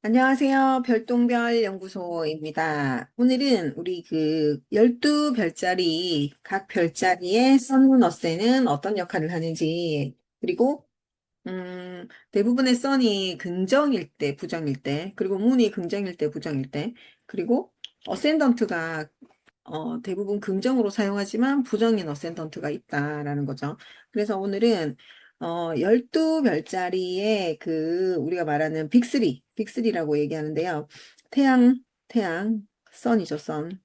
안녕하세요. 별똥별 연구소입니다. 오늘은 우리 그 12별자리, 각 별자리의 선문 어세는 어떤 역할을 하는지, 그리고, 대부분의 선이 긍정일 때, 부정일 때, 그리고 문이 긍정일 때, 부정일 때, 그리고 어센던트가 대부분 긍정으로 사용하지만 부정인 어센던트가 있다라는 거죠. 그래서 오늘은 12별짜리의 그 우리가 말하는 빅3라고 얘기하는데요. 태양, 선이죠, 선,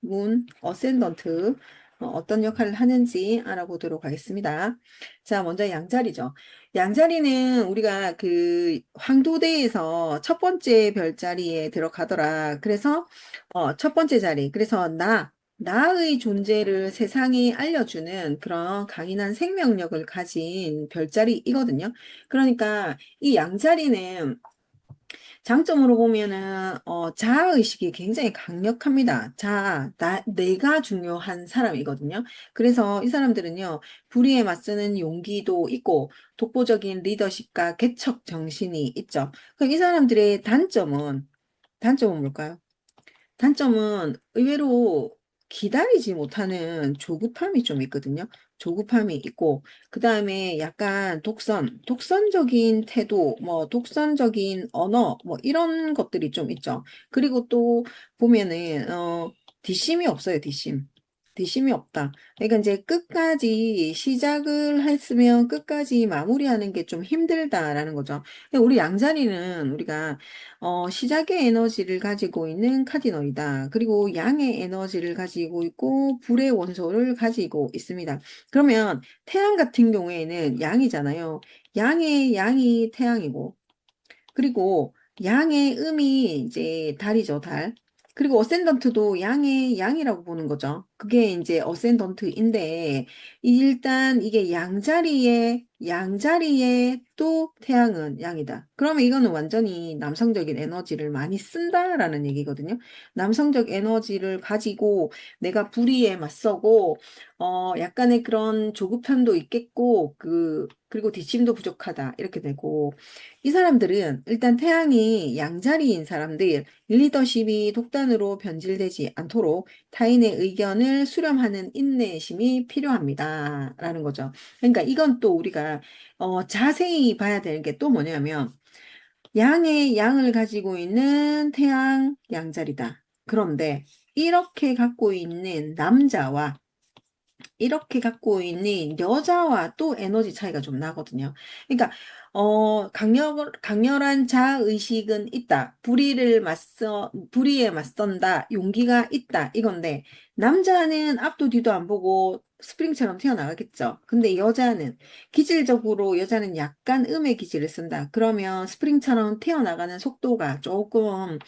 문, 어센던트 어떤 역할을 하는지 알아보도록 하겠습니다. 자, 먼저 양자리죠. 양자리는 우리가 그 황토대에서 첫 번째 별자리에 들어가더라. 그래서 첫 번째 자리. 그래서 나의 존재를 세상에 알려주는 그런 강인한 생명력을 가진 별자리이거든요. 그러니까 이 양자리는 장점으로 보면은, 자아의식이 굉장히 강력합니다. 내가 중요한 사람이거든요. 그래서 이 사람들은요, 불의에 맞서는 용기도 있고, 독보적인 리더십과 개척 정신이 있죠. 그럼 이 사람들의 단점은 뭘까요? 단점은 의외로 기다리지 못하는 조급함이 좀 있거든요. 조급함이 있고, 그 다음에 약간 독선적인 태도, 뭐, 독선적인 언어, 뭐, 이런 것들이 좀 있죠. 그리고 또 보면은, 뒷심이 없어요, 뒷심. 뒷심이 없다. 그러니까 이제 끝까지 시작을 했으면 끝까지 마무리하는 게 좀 힘들다라는 거죠. 우리 양자리는 우리가 시작의 에너지를 가지고 있는 카디널이다. 그리고 양의 에너지를 가지고 있고 불의 원소를 가지고 있습니다. 그러면 태양 같은 경우에는 양이잖아요. 양의 양이 태양이고 그리고 양의 음이 이제 달이죠, 달. 그리고 어센던트도 양의 양이라고 보는 거죠. 그게 이제 어센던트인데, 일단 이게 양자리에 또 태양은 양이다. 그러면 이거는 완전히 남성적인 에너지를 많이 쓴다라는 얘기거든요. 남성적 에너지를 가지고 내가 불의에 맞서고, 약간의 그런 조급함도 있겠고, 그리고 뒷심도 부족하다. 이렇게 되고, 이 사람들은 일단 태양이 양자리인 사람들, 리더십이 독단으로 변질되지 않도록 타인의 의견을 수렴하는 인내심이 필요합니다. 라는 거죠. 그러니까 이건 또 우리가 자세히 봐야 되는 게 또 뭐냐면 양의 양을 가지고 있는 태양 양자리다. 그런데 이렇게 갖고 있는 여자와 또 에너지 차이가 좀 나거든요. 그러니까, 강렬한 자의식은 있다. 불의에 맞선다. 용기가 있다. 이건데, 남자는 앞도 뒤도 안 보고 스프링처럼 튀어나가겠죠. 근데 기질적으로 여자는 약간 음의 기질을 쓴다. 그러면 스프링처럼 튀어나가는 속도가 조금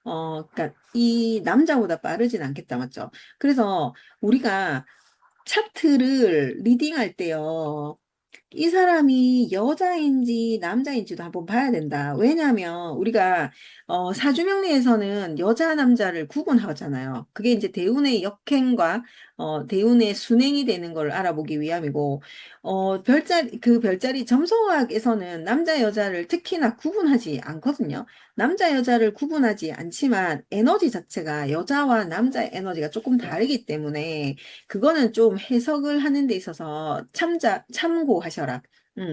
그러니까 이 남자보다 빠르진 않겠다, 맞죠? 그래서 우리가 차트를 리딩할 때요. 이 사람이 여자인지 남자인지도 한번 봐야 된다. 왜냐하면 우리가 사주명리에서는 여자 남자를 구분하잖아요. 그게 이제 대운의 역행과 대운의 순행이 되는 걸 알아보기 위함이고 그 별자리 점성학에서는 남자 여자를 특히나 구분하지 않거든요. 남자 여자를 구분하지 않지만 에너지 자체가 여자와 남자의 에너지가 조금 다르기 때문에 그거는 좀 해석을 하는 데 있어서 참고하셔라.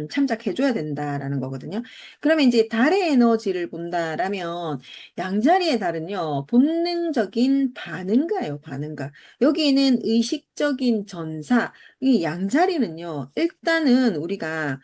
참작해줘야 된다라는 거거든요. 그러면 이제 달의 에너지를 본다라면 양자리의 달은요, 본능적인 반응가예요, 반응가. 여기에는 의식적인 전사, 이 양자리는요, 일단은 우리가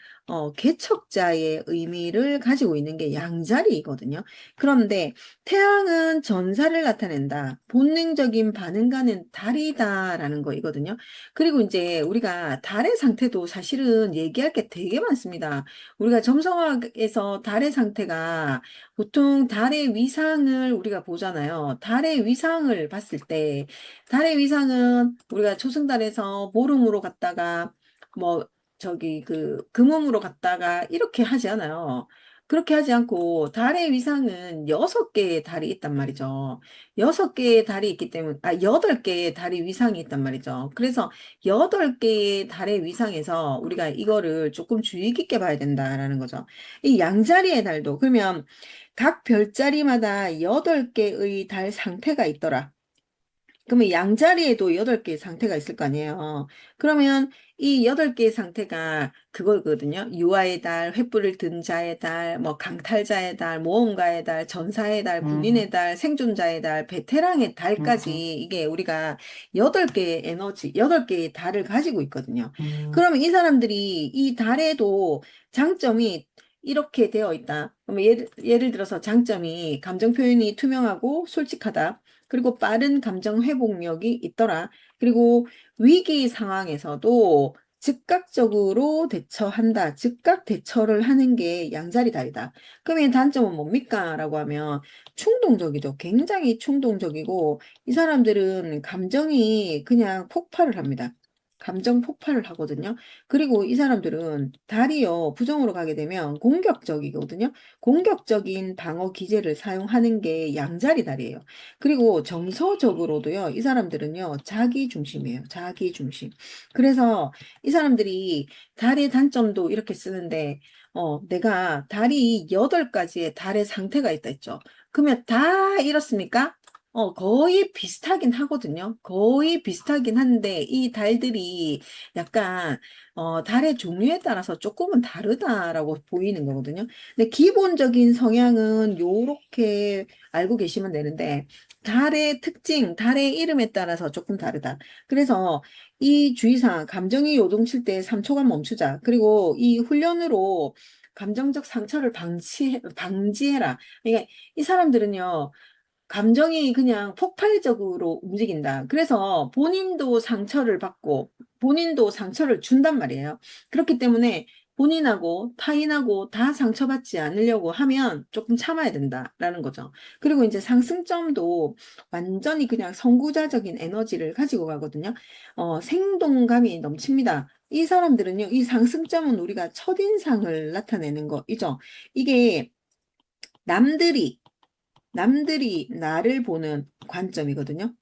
개척자의 의미를 가지고 있는 게 양자리이거든요. 그런데 태양은 전사를 나타낸다. 본능적인 반응과는 다르다라는 거이거든요. 그리고 이제 우리가 달의 상태도 사실은 얘기할 게 되게 많습니다. 우리가 점성학에서 달의 상태가 보통 달의 위상을 우리가 보잖아요. 달의 위상을 봤을 때 달의 위상은 우리가 초승달에서 보름으로 갔다가 뭐 저기 그 금음으로 갔다가 이렇게 하지 않아요. 그렇게 하지 않고 달의 위상은 6개의 달이 있단 말이죠. 6개의 달이 있기 때문에 8개의 달의 위상이 있단 말이죠. 그래서 8개의 달의 위상에서 우리가 이거를 조금 주의 깊게 봐야 된다라는 거죠. 이 양자리의 달도 그러면 각 별자리마다 8개의 달 상태가 있더라. 그러면 양자리에도 8개의 상태가 있을 거 아니에요. 그러면 이 8개의 상태가 그거거든요. 유아의 달, 횃불을 든 자의 달, 뭐 강탈자의 달, 모험가의 달, 전사의 달, 군인의 음, 달, 생존자의 달, 베테랑의 음, 달까지 이게 우리가 8개의 에너지, 8개의 달을 가지고 있거든요. 음, 그러면 이 사람들이 이 달에도 장점이 이렇게 되어 있다. 그러면 예를 들어서 장점이 감정 표현이 투명하고 솔직하다. 그리고 빠른 감정 회복력이 있더라. 그리고 위기 상황에서도 즉각적으로 대처한다. 즉각 대처를 하는 게 양자리달이다. 그러면 단점은 뭡니까? 라고 하면 충동적이죠. 굉장히 충동적이고 이 사람들은 감정이 그냥 폭발을 합니다. 감정 폭발을 하거든요. 그리고 이 사람들은 달이요, 부정으로 가게 되면 공격적이거든요. 공격적인 방어 기제를 사용하는 게 양자리 달이에요. 그리고 정서적으로도요, 이 사람들은요, 자기 중심이에요. 자기 중심. 그래서 이 사람들이 달의 단점도 이렇게 쓰는데, 내가 달이 8가지의 달의 상태가 있다 했죠. 그러면 다 이렇습니까? 거의 비슷하긴 하거든요. 거의 비슷하긴 한데, 이 달들이 약간, 달의 종류에 따라서 조금은 다르다라고 보이는 거거든요. 근데 기본적인 성향은 요렇게 알고 계시면 되는데, 달의 특징, 달의 이름에 따라서 조금 다르다. 그래서 이 주의사항, 감정이 요동칠 때 3초간 멈추자. 그리고 이 훈련으로 감정적 상처를 방지해라. 그러니까 이 사람들은요, 감정이 그냥 폭발적으로 움직인다. 그래서 본인도 상처를 받고 본인도 상처를 준단 말이에요. 그렇기 때문에 본인하고 타인하고 다 상처받지 않으려고 하면 조금 참아야 된다라는 거죠. 그리고 이제 상승점도 완전히 그냥 선구자적인 에너지를 가지고 가거든요. 생동감이 넘칩니다. 이 사람들은요, 이 상승점은 우리가 첫인상을 나타내는 거이죠. 이게 남들이 남들이 나를 보는 관점이거든요.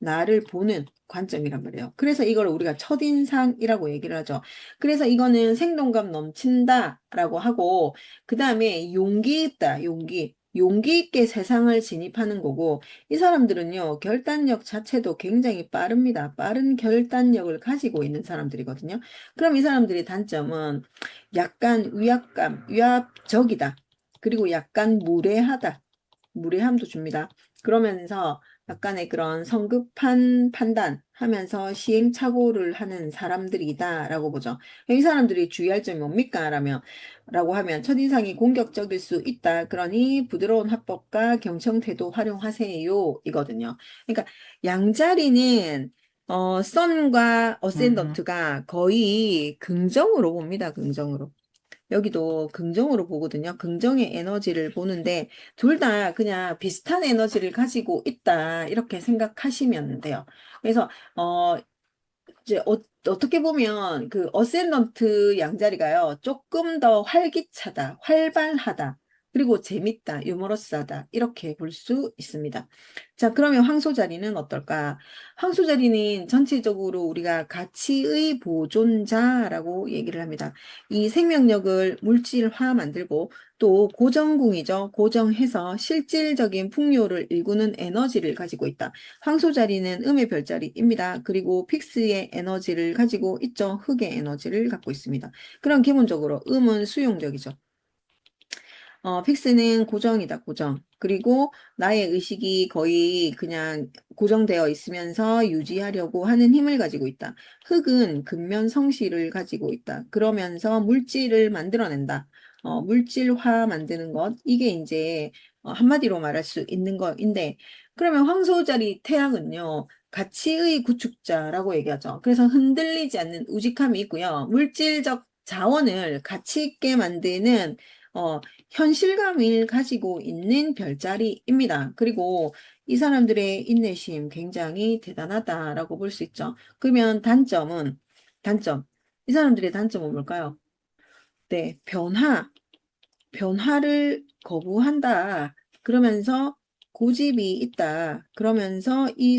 나를 보는 관점이란 말이에요. 그래서 이걸 우리가 첫인상이라고 얘기를 하죠. 그래서 이거는 생동감 넘친다라고 하고, 그 다음에 용기 있다, 용기. 용기 있게 세상을 진입하는 거고, 이 사람들은요, 결단력 자체도 굉장히 빠릅니다. 빠른 결단력을 가지고 있는 사람들이거든요. 그럼 이 사람들의 단점은 약간 위압감, 위압적이다. 그리고 약간 무례하다. 무례함도 줍니다. 그러면서 약간의 그런 성급한 판단하면서 시행착오를 하는 사람들이다라고 보죠. 이 사람들이 주의할 점이 뭡니까? 라고 하면 첫인상이 공격적일 수 있다. 그러니 부드러운 화법과 경청태도 활용하세요. 이거든요. 그러니까 양자리는 선과 음, 어센던트가 거의 긍정으로 봅니다. 긍정으로. 여기도 긍정으로 보거든요. 긍정의 에너지를 보는데 둘 다 그냥 비슷한 에너지를 가지고 있다. 이렇게 생각하시면 돼요. 그래서 이제 어떻게 보면 그 어센던트 양자리가요. 조금 더 활기차다, 활발하다, 그리고 재밌다, 유머러스하다 이렇게 볼 수 있습니다. 자, 그러면 황소 자리는 어떨까? 황소 자리는 전체적으로 우리가 가치의 보존자라고 얘기를 합니다. 이 생명력을 물질화 만들고 또 고정궁이죠. 고정해서 실질적인 풍요를 일구는 에너지를 가지고 있다. 황소 자리는 음의 별자리입니다. 그리고 픽스의 에너지를 가지고 있죠. 흑의 에너지를 갖고 있습니다. 그럼 기본적으로 음은 수용적이죠. 픽스는 고정이다, 고정. 그리고 나의 의식이 거의 그냥 고정되어 있으면서 유지하려고 하는 힘을 가지고 있다. 흙은 근면 성실을 가지고 있다. 그러면서 물질을 만들어낸다. 물질화 만드는 것. 이게 이제 한마디로 말할 수 있는 것인데, 그러면 황소자리 태양은요, 가치의 구축자라고 얘기하죠. 그래서 흔들리지 않는 우직함이 있고요. 물질적 자원을 가치 있게 만드는 현실감을 가지고 있는 별자리입니다. 그리고 이 사람들의 인내심 굉장히 대단하다라고 볼 수 있죠. 그러면 단점. 이 사람들의 단점은 뭘까요? 네, 변화를 거부한다. 그러면서 고집이 있다. 그러면서 이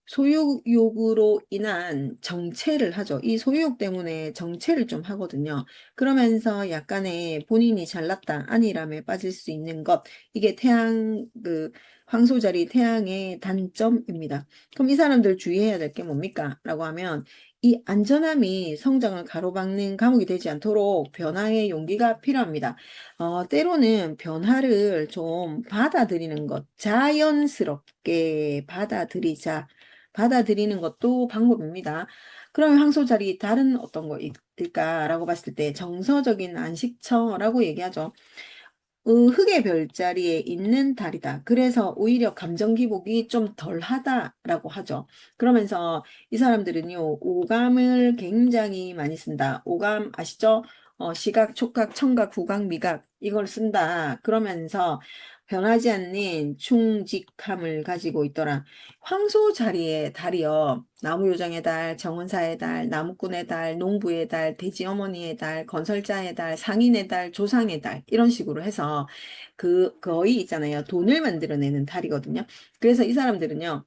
소유욕으로 인한 정체를 하죠. 이 소유욕 때문에 정체를 좀 하거든요. 그러면서 약간의 본인이 잘났다, 안일함에 빠질 수 있는 것. 이게 황소자리 태양의 단점입니다. 그럼 이 사람들 주의해야 될 게 뭡니까? 라고 하면 이 안전함이 성장을 가로막는 감옥이 되지 않도록 변화의 용기가 필요합니다. 때로는 변화를 좀 받아들이는 것, 자연스럽게 받아들이는 것도 방법입니다. 그럼 황소자리 다른 어떤 거 있을까라고 봤을 때 정서적인 안식처라고 얘기하죠. 흙의 별자리에 있는 달이다. 그래서 오히려 감정 기복이 좀 덜하다라고 하죠. 그러면서 이 사람들은요, 오감을 굉장히 많이 쓴다. 오감 아시죠? 시각, 촉각, 청각, 후각, 미각 이걸 쓴다. 그러면서 변하지 않는 충직함을 가지고 있더라. 황소 자리에 달이요. 나무요정의 달, 정원사의 달, 나무꾼의 달, 농부의 달, 돼지어머니의 달, 건설자의 달, 상인의 달, 조상의 달 이런 식으로 해서 거의 있잖아요. 돈을 만들어내는 달이거든요. 그래서 이 사람들은요.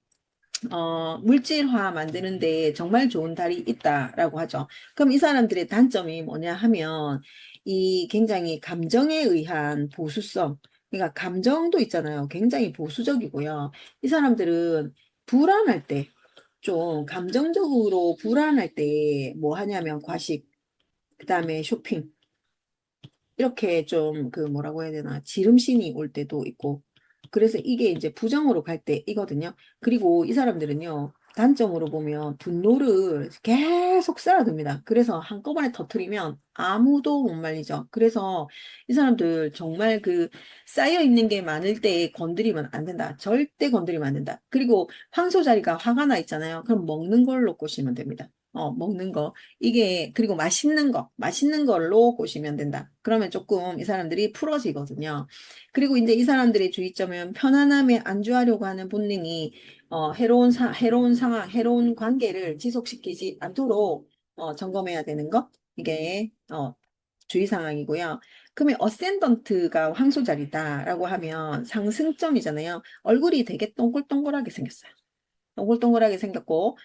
물질화 만드는데 정말 좋은 달이 있다라고 하죠. 그럼 이 사람들의 단점이 뭐냐 하면 이 굉장히 감정에 의한 보수성, 그러니까 감정도 있잖아요. 굉장히 보수적이고요. 이 사람들은 불안할 때, 좀 감정적으로 불안할 때 뭐 하냐면 과식, 그다음에 쇼핑, 이렇게 좀 뭐라고 해야 되나 지름신이 올 때도 있고 그래서 이게 이제 부정으로 갈 때이거든요. 그리고 이 사람들은요 단점으로 보면 분노를 계속 쌓아둡니다. 그래서 한꺼번에 터트리면 아무도 못 말리죠. 그래서 이 사람들 정말 쌓여 있는 게 많을 때 건드리면 안 된다. 절대 건드리면 안 된다. 그리고 황소 자리가 화가 나 있잖아요. 그럼 먹는 걸로 꼬시면 됩니다. 먹는 거. 그리고 맛있는 걸로 보시면 된다. 그러면 조금 이 사람들이 풀어지거든요. 그리고 이제 이 사람들의 주의점은 편안함에 안주하려고 하는 본능이, 해로운 상황, 해로운 관계를 지속시키지 않도록, 점검해야 되는 것. 이게, 주의 상황이고요. 그러면 어센던트가 황소자리다라고 하면 상승점이잖아요. 얼굴이 되게 동글동글하게 생겼어요. 동글동글하게 생겼고,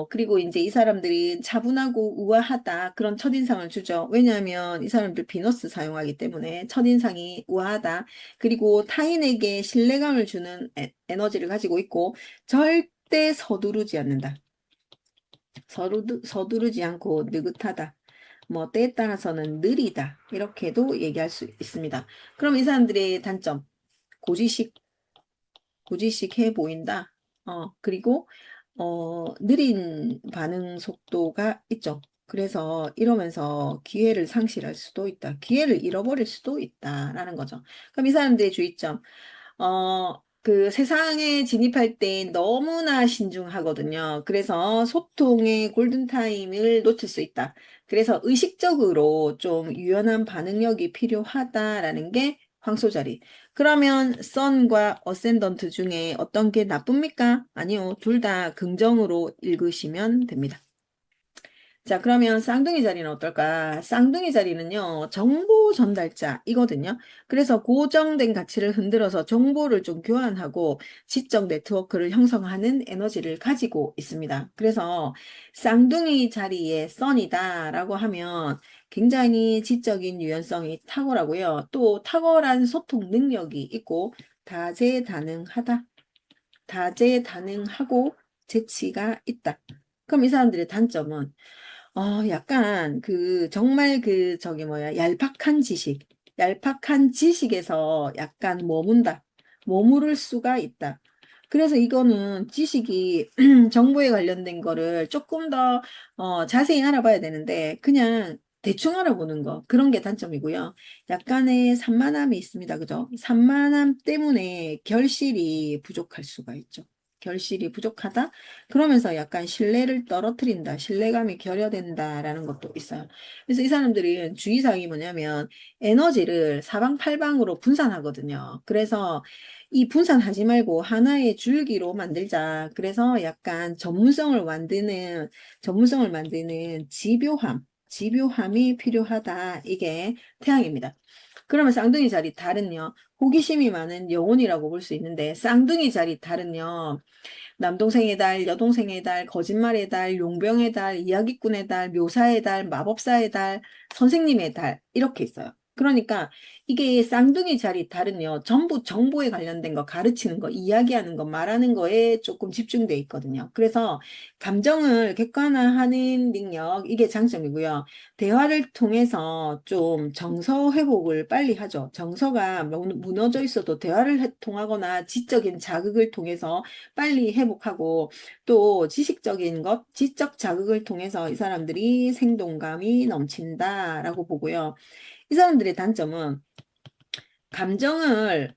그리고 이제 이 사람들이 차분하고 우아하다. 그런 첫인상을 주죠. 왜냐하면 이 사람들 비너스 사용하기 때문에 첫인상이 우아하다. 그리고 타인에게 신뢰감을 주는 에너지를 가지고 있고, 절대 서두르지 않는다. 서두르지 않고 느긋하다. 뭐, 때에 따라서는 느리다. 이렇게도 얘기할 수 있습니다. 그럼 이 사람들의 단점, 고지식, 고지식해 보인다. 그리고 느린 반응 속도가 있죠. 그래서 이러면서 기회를 상실할 수도 있다. 기회를 잃어버릴 수도 있다라는 거죠. 그럼 이 사람들의 주의점, 세상에 진입할 때 너무나 신중하거든요. 그래서 소통의 골든타임을 놓칠 수 있다. 그래서 의식적으로 좀 유연한 반응력이 필요하다라는 게 황소자리. 그러면 선과 어센던트 중에 어떤 게 나쁩니까? 아니요. 둘 다 긍정으로 읽으시면 됩니다. 자, 그러면 쌍둥이 자리는 어떨까? 쌍둥이 자리는요, 정보 전달자이거든요. 그래서 고정된 가치를 흔들어서 정보를 좀 교환하고 지적 네트워크를 형성하는 에너지를 가지고 있습니다. 그래서 쌍둥이 자리에 썬이다라고 하면 굉장히 지적인 유연성이 탁월하고요. 또 탁월한 소통 능력이 있고 다재다능하다. 다재다능하고 재치가 있다. 그럼 이 사람들의 단점은 약간 정말 얄팍한 지식에서 약간 머무를 수가 있다. 그래서 이거는 지식이 정보에 관련된 거를 조금 더 자세히 알아봐야 되는데 그냥 대충 알아보는 거 그런 게 단점이고요. 약간의 산만함이 있습니다. 그죠? 산만함 때문에 결실이 부족할 수가 있죠. 결실이 부족하다? 그러면서 약간 신뢰를 떨어뜨린다. 신뢰감이 결여된다라는 것도 있어요. 그래서 이 사람들은 주의사항이 뭐냐면 에너지를 사방팔방으로 분산하거든요. 그래서 이 분산하지 말고 하나의 줄기로 만들자. 그래서 약간 전문성을 만드는 집요함. 집요함이 필요하다. 이게 태양입니다. 그러면 쌍둥이 자리 달은요. 호기심이 많은 영혼이라고 볼 수 있는데 쌍둥이 자리 달은요. 남동생의 달, 여동생의 달, 거짓말의 달, 용병의 달, 이야기꾼의 달, 묘사의 달, 마법사의 달, 선생님의 달 이렇게 있어요. 그러니까 이게 쌍둥이 자리 달은요. 전부 정보에 관련된 거, 가르치는 거, 이야기하는 거, 말하는 거에 조금 집중돼 있거든요. 그래서 감정을 객관화하는 능력, 이게 장점이고요. 대화를 통해서 좀 정서 회복을 빨리 하죠. 정서가 무너져 있어도 대화를 통하거나 지적인 자극을 통해서 빨리 회복하고 또 지식적인 것, 지적 자극을 통해서 이 사람들이 생동감이 넘친다라고 보고요. 이 사람들의 단점은 감정을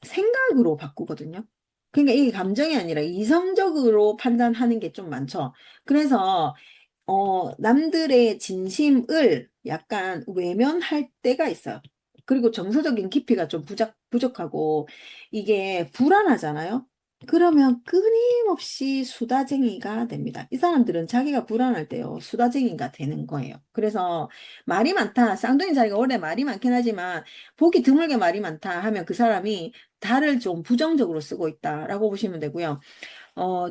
생각으로 바꾸거든요. 그러니까 이게 감정이 아니라 이성적으로 판단하는 게 좀 많죠. 그래서 남들의 진심을 약간 외면할 때가 있어요. 그리고 정서적인 깊이가 좀 부족하고 이게 불안하잖아요. 그러면 끊임없이 수다쟁이가 됩니다. 이 사람들은 자기가 불안할 때요, 수다쟁이가 되는 거예요. 그래서 말이 많다. 쌍둥이 자리가 원래 말이 많긴 하지만 보기 드물게 말이 많다 하면 그 사람이 달을 좀 부정적으로 쓰고 있다라고 보시면 되고요.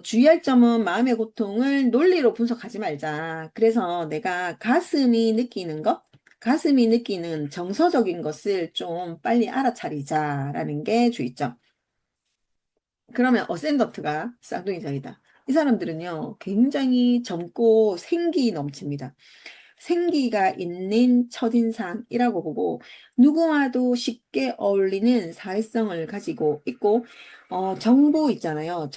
주의할 점은 마음의 고통을 논리로 분석하지 말자. 그래서 내가 가슴이 느끼는 것, 가슴이 느끼는 정서적인 것을 좀 빨리 알아차리자라는 게 주의점. 그러면 어센더트가 쌍둥이 자리다. 이 사람들은요, 굉장히 젊고 생기 넘칩니다. 생기가 있는 첫인상이라고 보고 누구와도 쉽게 어울리는 사회성을 가지고 있고 정보 있잖아요.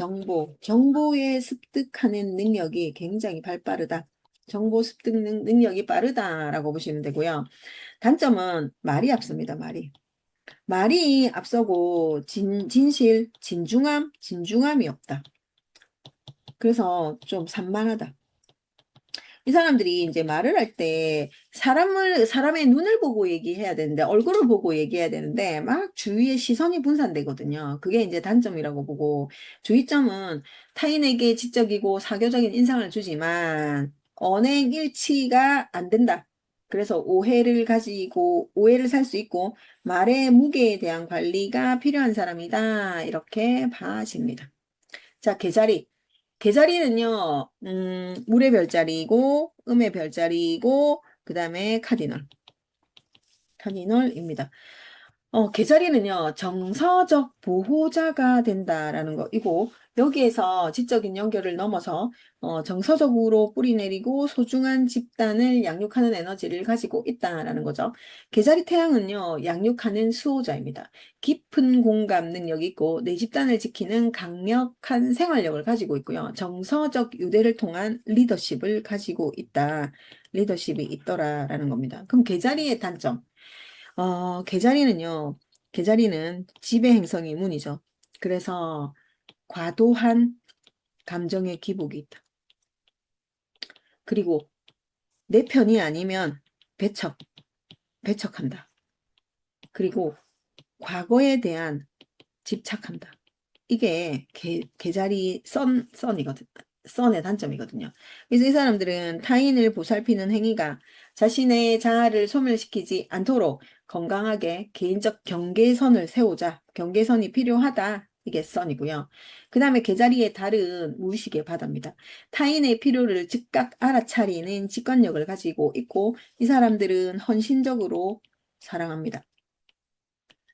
정보에 습득하는 능력이 굉장히 발빠르다. 정보 습득 능력이 빠르다라고 보시면 되고요. 단점은 말이 앞섭니다. 말이 앞서고 진중함이 없다. 그래서 좀 산만하다. 이 사람들이 이제 말을 할 때 사람의 눈을 보고 얘기해야 되는데, 얼굴을 보고 얘기해야 되는데, 막 주위에 시선이 분산되거든요. 그게 이제 단점이라고 보고, 주의점은 타인에게 지적이고 사교적인 인상을 주지만, 언행 일치가 안 된다. 그래서 오해를 살 수 있고, 말의 무게에 대한 관리가 필요한 사람이다. 이렇게 봐집니다. 자, 계자리. 계자리는요, 물의 별자리이고, 음의 별자리이고, 그 다음에 카디널입니다. 계자리는요, 정서적 보호자가 된다라는 거이고, 여기에서 지적인 연결을 넘어서, 정서적으로 뿌리내리고 소중한 집단을 양육하는 에너지를 가지고 있다라는 거죠. 계자리 태양은요, 양육하는 수호자입니다. 깊은 공감 능력이 있고, 내 집단을 지키는 강력한 생활력을 가지고 있고요. 정서적 유대를 통한 리더십을 가지고 있다. 리더십이 있더라라는 겁니다. 그럼 계자리의 단점. 계자리는 지배 행성이 문이죠. 그래서 과도한 감정의 기복이 있다. 그리고 내 편이 아니면 배척한다. 그리고 과거에 대한 집착한다. 이게 계자리 썬의 단점이거든요. 그래서 이 사람들은 타인을 보살피는 행위가 자신의 자아를 소멸시키지 않도록 건강하게 개인적 경계선을 세우자. 경계선이 필요하다. 이게 썬이고요. 그 다음에 계자리의 달은 무의식의 바다입니다. 타인의 필요를 즉각 알아차리는 직관력을 가지고 있고 이 사람들은 헌신적으로 사랑합니다.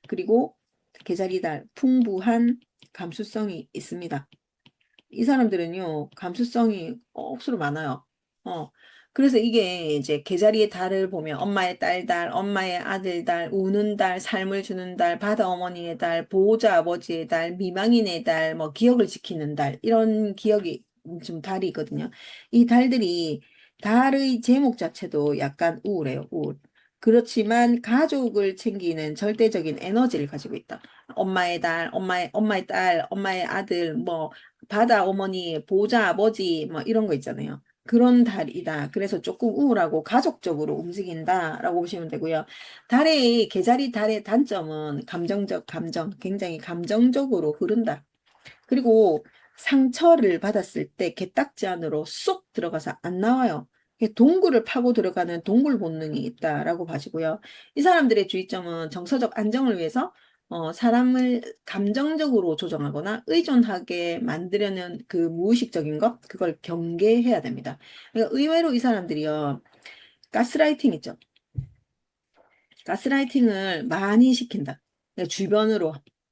그리고 계자리달 풍부한 감수성이 있습니다. 이 사람들은요, 감수성이 억수로 많아요. 어. 그래서 이게 이제 계자리의 달을 보면 엄마의 딸달, 엄마의 아들달, 우는 달, 삶을 주는 달, 바다 어머니의 달, 보호자 아버지의 달, 미망인의 달, 뭐 기억을 지키는 달, 이런 기억이 좀 달이 있거든요. 이 달들이 달의 제목 자체도 약간 우울해요, 우울. 그렇지만 가족을 챙기는 절대적인 에너지를 가지고 있다. 엄마의 달, 엄마의 딸, 엄마의 아들, 뭐 바다 어머니, 보호자 아버지 뭐 이런 거 있잖아요. 그런 달이다. 그래서 조금 우울하고 가족적으로 움직인다라고 보시면 되고요. 계자리 달의 단점은 굉장히 감정적으로 흐른다. 그리고 상처를 받았을 때 게딱지 안으로 쏙 들어가서 안 나와요. 동굴을 파고 들어가는 동굴 본능이 있다라고 봐지고요. 이 사람들의 주의점은 정서적 안정을 위해서 사람을 감정적으로 조정하거나 의존하게 만들려는 그 무의식적인 것, 그걸 경계해야 됩니다. 그러니까 의외로 이 사람들이요, 가스라이팅 있죠. 가스라이팅을 많이 시킨다. 그러니까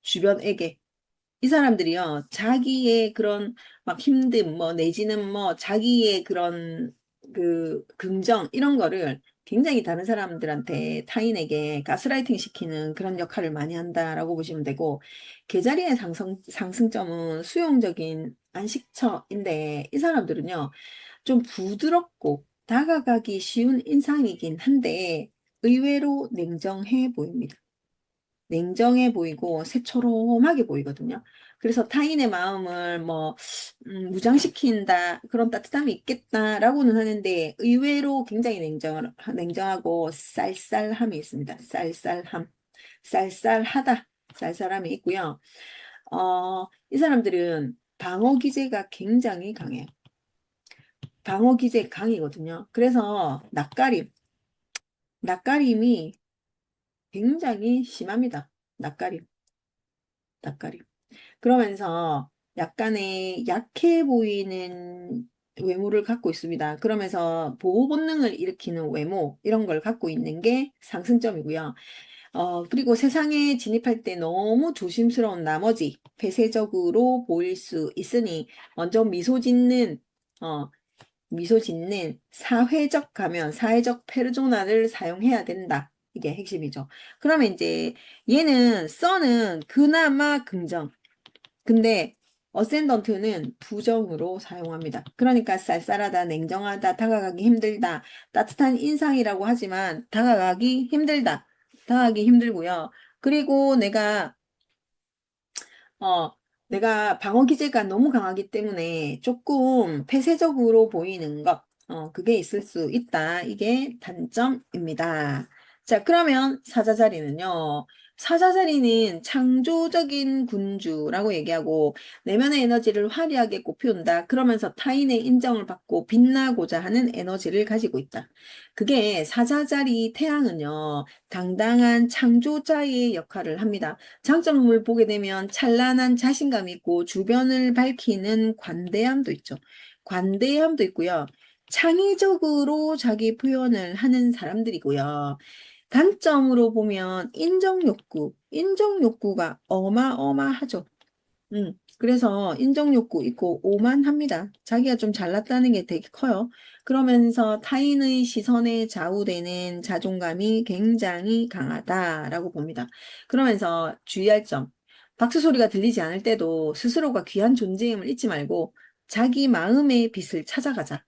주변에게. 이 사람들이요, 자기의 그런 막 힘듦, 뭐, 내지는 뭐, 자기의 그런 그 긍정, 이런 거를 굉장히 다른 사람들한테, 타인에게 가스라이팅 시키는 그런 역할을 많이 한다라고 보시면 되고, 계자리의 상승점은 수용적인 안식처인데, 이 사람들은요, 좀 부드럽고 다가가기 쉬운 인상이긴 한데, 의외로 냉정해 보입니다. 냉정해 보이고 새초롬하게 보이거든요. 그래서 타인의 마음을 뭐 무장시킨다 그런 따뜻함이 있겠다라고는 하는데 의외로 굉장히 냉정하고 쌀쌀함이 있습니다. 쌀쌀하다, 쌀쌀함이 있고요. 이 사람들은 방어 기제가 굉장히 강해요. 방어 기제 강이거든요. 그래서 낯가림이 굉장히 심합니다. 낯가림, 낯가림. 그러면서 약간의 약해 보이는 외모를 갖고 있습니다. 그러면서 보호 본능을 일으키는 외모, 이런 걸 갖고 있는 게 상승점이고요. 그리고 세상에 진입할 때 너무 조심스러운 나머지 폐쇄적으로 보일 수 있으니 먼저 어, 미소 짓는 사회적 가면, 사회적 페르소나를 사용해야 된다. 이게 핵심이죠. 그러면 이제 얘는 써는 그나마 긍정. 근데 어센던트는 부정으로 사용합니다. 그러니까 쌀쌀하다, 냉정하다, 다가가기 힘들다, 따뜻한 인상이라고 하지만 다가가기 힘들다. 다가가기 힘들고요. 그리고 어, 내가 방어 기제가 너무 강하기 때문에 조금 폐쇄적으로 보이는 것, 그게 있을 수 있다. 이게 단점입니다. 자, 그러면 사자자리는요. 사자자리는 창조적인 군주라고 얘기하고 내면의 에너지를 화려하게 꽃피운다. 그러면서 타인의 인정을 받고 빛나고자 하는 에너지를 가지고 있다. 그게 사자자리 태양은요. 당당한 창조자의 역할을 합니다. 장점을 보게 되면 찬란한 자신감이 있고 주변을 밝히는 관대함도 있죠. 관대함도 있고요. 창의적으로 자기 표현을 하는 사람들이고요. 단점으로 보면 인정 욕구가 어마어마하죠. 그래서 인정 욕구 있고 오만합니다. 자기가 좀 잘났다는 게 되게 커요. 그러면서 타인의 시선에 좌우되는 자존감이 굉장히 강하다라고 봅니다. 그러면서 주의할 점. 박수 소리가 들리지 않을 때도 스스로가 귀한 존재임을 잊지 말고 자기 마음의 빛을 찾아가자.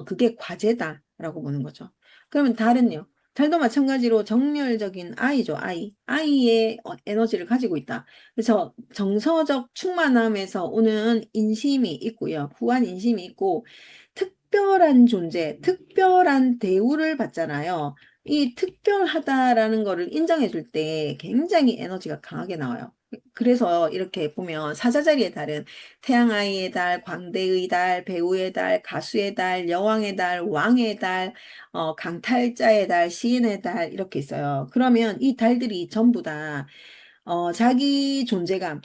그게 과제다라고 보는 거죠. 그러면 달은요? 달도 마찬가지로 정열적인 아이죠, 아이. 아이의 에너지를 가지고 있다. 그래서 정서적 충만함에서 오는 인심이 있고요. 후한 인심이 있고 특별한 존재, 특별한 대우를 받잖아요. 이 특별하다라는 거를 인정해 줄 때 굉장히 에너지가 강하게 나와요. 그래서 이렇게 보면 사자자리의 달은 태양아이의 달, 광대의 달, 배우의 달, 가수의 달, 여왕의 달, 왕의 달, 강탈자의 달, 시인의 달 이렇게 있어요. 그러면 이 달들이 전부 다 자기 존재감,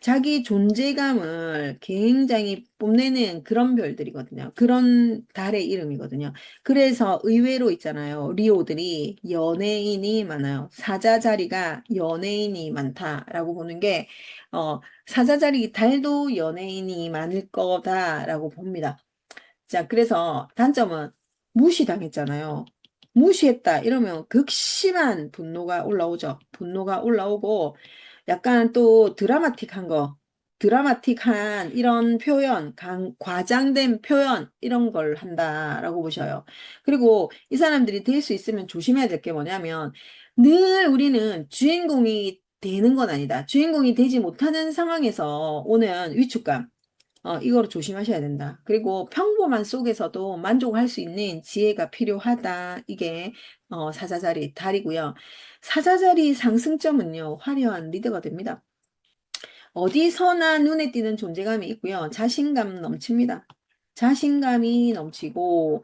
자기 존재감을 굉장히 뽐내는 그런 별들이거든요. 그런 달의 이름이거든요. 그래서 의외로 있잖아요. 리오들이 연예인이 많아요. 사자자리가 연예인이 많다라고 보는 게, 사자자리 달도 연예인이 많을 거다라고 봅니다. 자, 그래서 단점은 무시당했잖아요. 무시했다. 이러면 극심한 분노가 올라오죠. 분노가 올라오고 약간 또 드라마틱한 이런 표현, 과장된 표현, 이런 걸 한다라고 보셔요. 그리고 이 사람들이 될 수 있으면 조심해야 될 게 뭐냐면 늘 우리는 주인공이 되는 건 아니다. 주인공이 되지 못하는 상황에서 오는 위축감. 이거를 조심하셔야 된다. 그리고 평범한 속에서도 만족할 수 있는 지혜가 필요하다. 이게 사자자리 달이고요. 사자자리 상승점은요. 화려한 리더가 됩니다. 어디서나 눈에 띄는 존재감이 있고요. 자신감 넘칩니다. 자신감이 넘치고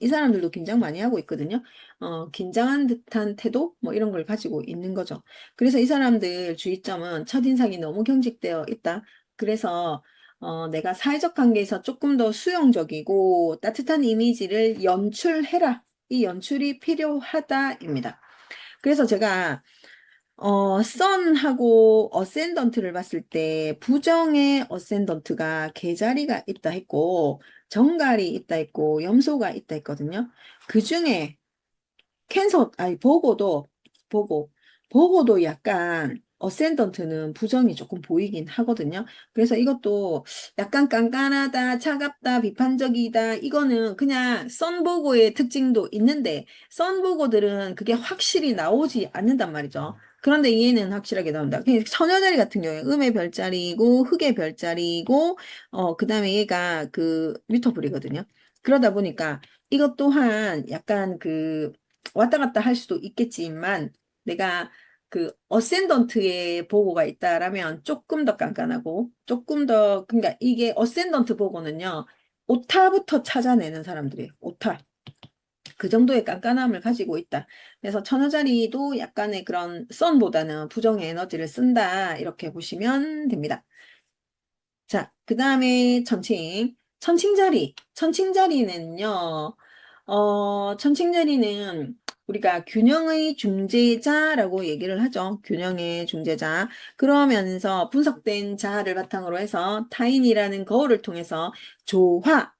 이 사람들도 긴장 많이 하고 있거든요. 긴장한 듯한 태도 뭐 이런 걸 가지고 있는 거죠. 그래서 이 사람들 주의점은 첫인상이 너무 경직되어 있다. 그래서 내가 사회적 관계에서 조금 더 수용적이고 따뜻한 이미지를 연출해라. 이 연출이 필요하다입니다. 그래서 제가 선하고 어센던트를 봤을 때 부정의 어센던트가 개자리가 있다 했고 정갈이 있다 했고 염소가 있다 했거든요. 그 중에 보고도 보고 보고도 약간 어센던트는 부정이 조금 보이긴 하거든요. 그래서 이것도 약간 깐깐하다, 차갑다, 비판적이다. 이거는 그냥 썬보고의 특징도 있는데 썬보고들은 그게 확실히 나오지 않는단 말이죠. 그런데 얘는 확실하게 나온다. 그냥 처녀자리 같은 경우에 음의 별자리고 흑의 별자리고 그다음에 얘가 그 뮤터블이거든요. 그러다 보니까 이것 또한 약간 그 왔다 갔다 할 수도 있겠지만 내가 그 어센던트의 보고가 있다라면 조금 더 깐깐하고 조금 더 그러니까 이게 어센던트 보고는요. 오타부터 찾아내는 사람들이에요. 오타. 그 정도의 깐깐함을 가지고 있다. 그래서 천하자리도 약간의 그런 썬보다는 부정의 에너지를 쓴다. 이렇게 보시면 됩니다. 자, 그 다음에 천칭. 천칭자리. 천칭자리는요, 천칭자리는 우리가 균형의 중재자라고 얘기를 하죠. 균형의 중재자. 그러면서 분석된 자아를 바탕으로 해서 타인이라는 거울을 통해서 조화,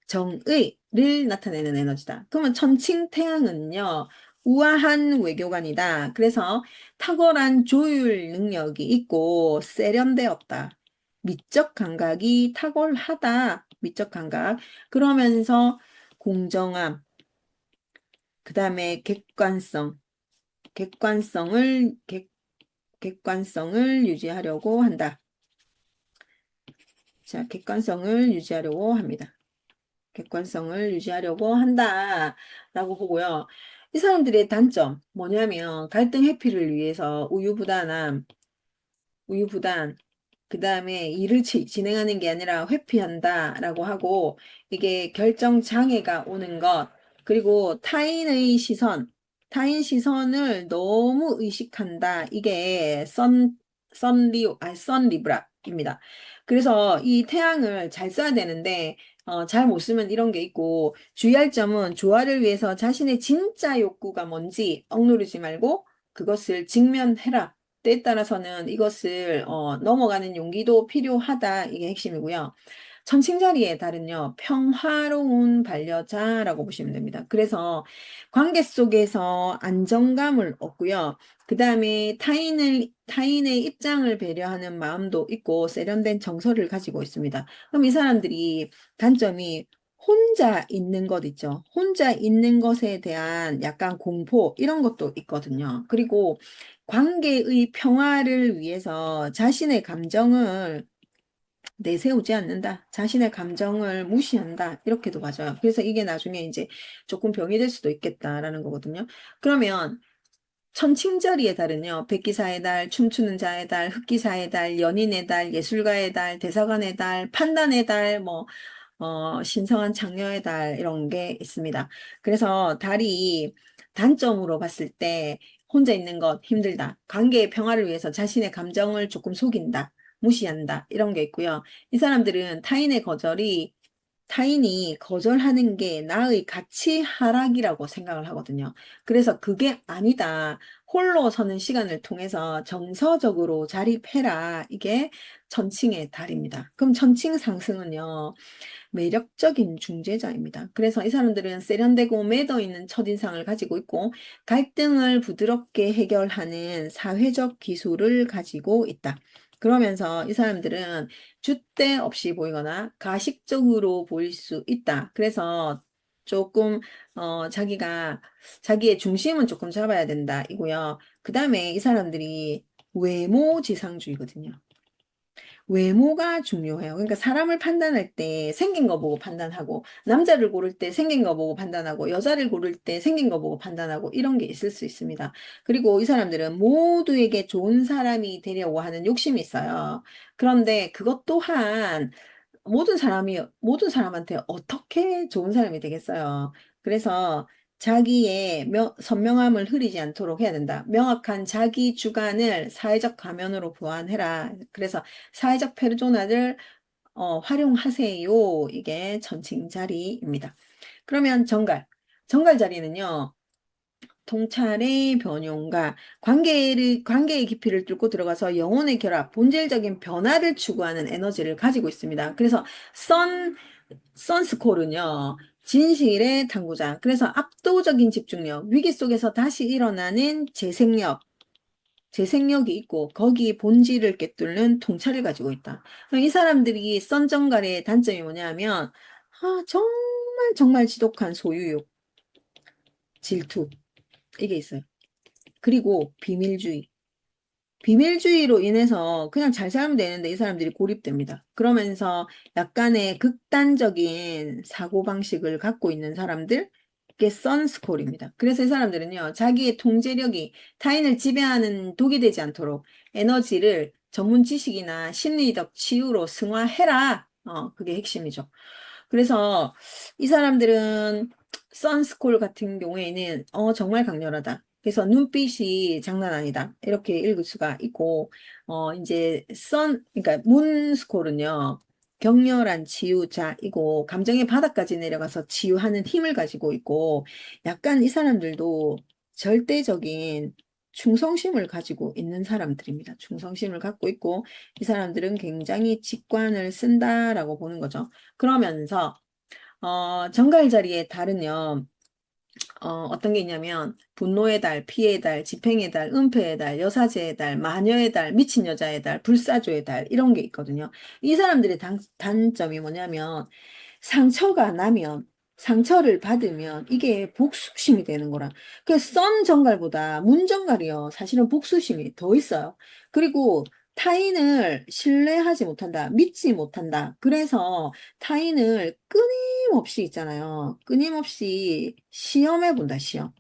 정의를 나타내는 에너지다. 그러면 천칭태양은요, 우아한 외교관이다. 그래서 탁월한 조율 능력이 있고 세련되었다. 미적 감각이 탁월하다. 미적 감각. 그러면서 공정함, 그 다음에 객관성을, 객관성을 유지하려고 한다. 자, 객관성을 유지하려고 합니다. 객관성을 유지하려고 한다라고 보고요. 이 사람들의 단점 뭐냐면 갈등 회피를 위해서 우유부단, 그 다음에 일을 진행하는 게 아니라 회피한다라고 하고 이게 결정 장애가 오는 것 그리고 타인 시선을 너무 의식한다. 이게 선리브라입니다. 그래서 이 태양을 잘 써야 되는데 잘 못 쓰면 이런 게 있고 주의할 점은 조화를 위해서 자신의 진짜 욕구가 뭔지 억누르지 말고 그것을 직면해라. 때에 따라서는 이것을 넘어가는 용기도 필요하다. 이게 핵심이고요. 천칭자리의 달은요. 평화로운 반려자라고 보시면 됩니다. 그래서 관계 속에서 안정감을 얻고요. 그 다음에 타인의 입장을 배려하는 마음도 있고 세련된 정서를 가지고 있습니다. 그럼 이 사람들이 단점이 혼자 있는 것 있죠. 혼자 있는 것에 대한 약간 공포 이런 것도 있거든요. 그리고 관계의 평화를 위해서 자신의 감정을 내세우지 않는다. 자신의 감정을 무시한다. 이렇게도 맞아요. 그래서 이게 나중에 이제 조금 병이 될 수도 있겠다라는 거거든요. 그러면 천칭자리의 달은요. 백기사의 달, 춤추는 자의 달, 흑기사의 달, 연인의 달, 예술가의 달, 대사관의 달, 판단의 달, 신성한 장녀의 달 이런 게 있습니다. 그래서 달이 단점으로 봤을 때 혼자 있는 것 힘들다. 관계의 평화를 위해서 자신의 감정을 조금 속인다. 무시한다. 이런 게 있고요. 이 사람들은 타인이 거절하는 게 나의 가치 하락이라고 생각을 하거든요. 그래서 그게 아니다. 홀로 서는 시간을 통해서 정서적으로 자립해라. 이게 천칭의 달입니다. 그럼 천칭 상승은요. 매력적인 중재자입니다. 그래서 이 사람들은 세련되고 매너 있는 첫인상을 가지고 있고 갈등을 부드럽게 해결하는 사회적 기술을 가지고 있다. 그러면서 이 사람들은 줏대 없이 보이거나 가식적으로 보일 수 있다. 그래서 조금 자기의 중심은 조금 잡아야 된다 이고요. 그 다음에 이 사람들이 외모지상주의거든요. 외모가 중요해요. 그러니까 사람을 판단할 때 생긴 거 보고 판단하고, 남자를 고를 때 생긴 거 보고 판단하고, 여자를 고를 때 생긴 거 보고 판단하고, 이런 게 있을 수 있습니다. 그리고 이 사람들은 모두에게 좋은 사람이 되려고 하는 욕심이 있어요. 그런데 그것 또한 모든 사람한테 어떻게 좋은 사람이 되겠어요. 그래서 자기의 선명함을 흐리지 않도록 해야 된다. 명확한 자기 주관을 사회적 가면으로 보완해라. 그래서 사회적 페르소나를 활용하세요. 이게 전칭 자리입니다. 그러면 정갈. 정갈 자리는요. 통찰의 변형과 관계의 깊이를 뚫고 들어가서 영혼의 결합, 본질적인 변화를 추구하는 에너지를 가지고 있습니다. 그래서 선스콜은요, 진실의 탐구자. 그래서 압도적인 집중력, 위기 속에서 다시 일어나는 재생력이 있고, 거기 본질을 꿰뚫는 통찰을 가지고 있다. 이 사람들이 썬정갈의 단점이 뭐냐면, 정말 정말 지독한 소유욕, 질투, 이게 있어요. 그리고 비밀주의. 비밀주의로 인해서 그냥 잘 살면 되는데 이 사람들이 고립됩니다. 그러면서 약간의 극단적인 사고방식을 갖고 있는 사람들, 그게 선스콜입니다. 그래서 이 사람들은요, 자기의 통제력이 타인을 지배하는 독이 되지 않도록 에너지를 전문 지식이나 심리적 치유로 승화해라. 그게 핵심이죠. 그래서 이 사람들은 선스콜 같은 경우에는 정말 강렬하다. 그래서 눈빛이 장난 아니다. 이렇게 읽을 수가 있고 이제 그러니까 문스콜은요. 격렬한 치유자이고 감정의 바닥까지 내려가서 치유하는 힘을 가지고 있고 약간 이 사람들도 절대적인 충성심을 가지고 있는 사람들입니다. 충성심을 갖고 있고 이 사람들은 굉장히 직관을 쓴다라고 보는 거죠. 그러면서 정갈 자리의 달은요. 어떤 게 있냐면 분노의 달, 피해의 달, 집행의 달, 은폐의 달, 여사제의 달, 마녀의 달, 미친 여자의 달, 불사조의 달 이런 게 있거든요. 이 사람들의 단점이 뭐냐면 상처가 나면 상처를 받으면 이게 복수심이 되는 거라. 썬 정갈보다 문 정갈이요. 사실은 복수심이 더 있어요. 그리고 타인을 신뢰하지 못한다. 믿지 못한다. 그래서 타인을 끊임없이 있잖아요. 끊임없이 시험해 본다, 시험.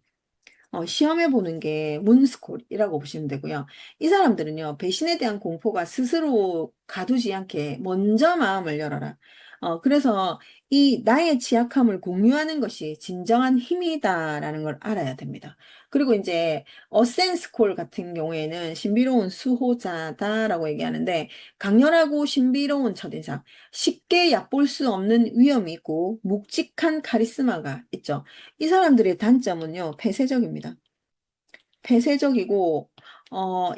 시험해 보는 게 문스콜이라고 보시면 되고요. 이 사람들은요, 배신에 대한 공포가 스스로 가두지 않게 먼저 마음을 열어라. 그래서 이 나의 취약함을 공유하는 것이 진정한 힘이다라는 걸 알아야 됩니다. 그리고 이제 어센스콜 같은 경우에는 신비로운 수호자다라고 얘기하는데 강렬하고 신비로운 첫인상, 쉽게 얕볼 수 없는 위험이 있고 묵직한 카리스마가 있죠. 이 사람들의 단점은요, 폐쇄적입니다. 폐쇄적이고,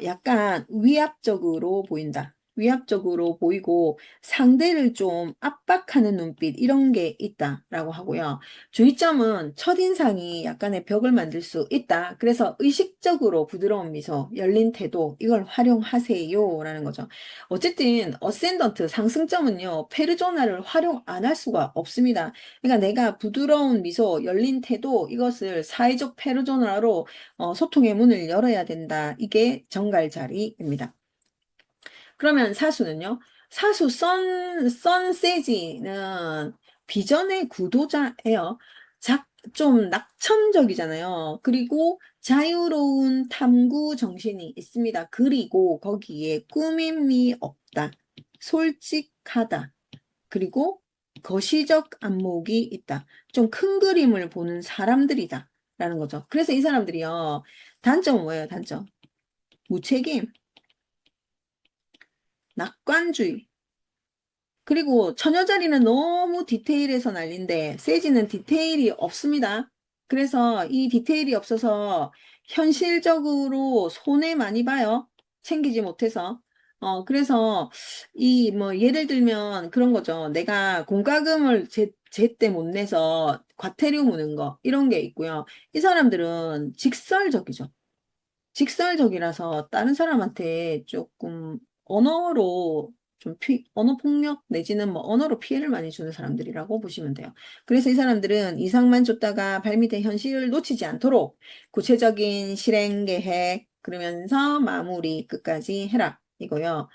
약간 위압적으로 보인다. 위압적으로 보이고 상대를 좀 압박하는 눈빛 이런 게 있다라고 하고요. 주의점은 첫인상이 약간의 벽을 만들 수 있다. 그래서 의식적으로 부드러운 미소, 열린 태도 이걸 활용하세요라는 거죠. 어쨌든 어센던트 상승점은요. 페르소나를 활용 안 할 수가 없습니다. 그러니까 내가 부드러운 미소, 열린 태도 이것을 사회적 페르소나로 소통의 문을 열어야 된다. 이게 정갈 자리입니다. 그러면 사수는요? 선세지는 비전의 구도자예요. 좀 낙천적이잖아요. 그리고 자유로운 탐구 정신이 있습니다. 그리고 거기에 꾸밈이 없다. 솔직하다. 그리고 거시적 안목이 있다. 좀 큰 그림을 보는 사람들이다. 라는 거죠. 그래서 이 사람들이요. 단점은 뭐예요? 단점. 무책임, 낙관주의. 그리고 처녀자리는 너무 디테일해서 난린데 세지는 디테일이 없습니다. 그래서 이 디테일이 없어서 현실적으로 손해 많이 봐요. 챙기지 못해서. 그래서 이 뭐 예를 들면 그런 거죠. 내가 공과금을 제때 못 내서 과태료 무는 거 이런 게 있고요. 이 사람들은 직설적이죠. 직설적이라서 다른 사람한테 조금 언어로 언어 폭력 내지는 뭐 언어로 피해를 많이 주는 사람들이라고 보시면 돼요. 그래서 이 사람들은 이상만 줬다가 발밑에 현실을 놓치지 않도록 구체적인 실행 계획 그러면서 마무리 끝까지 해라 이거요.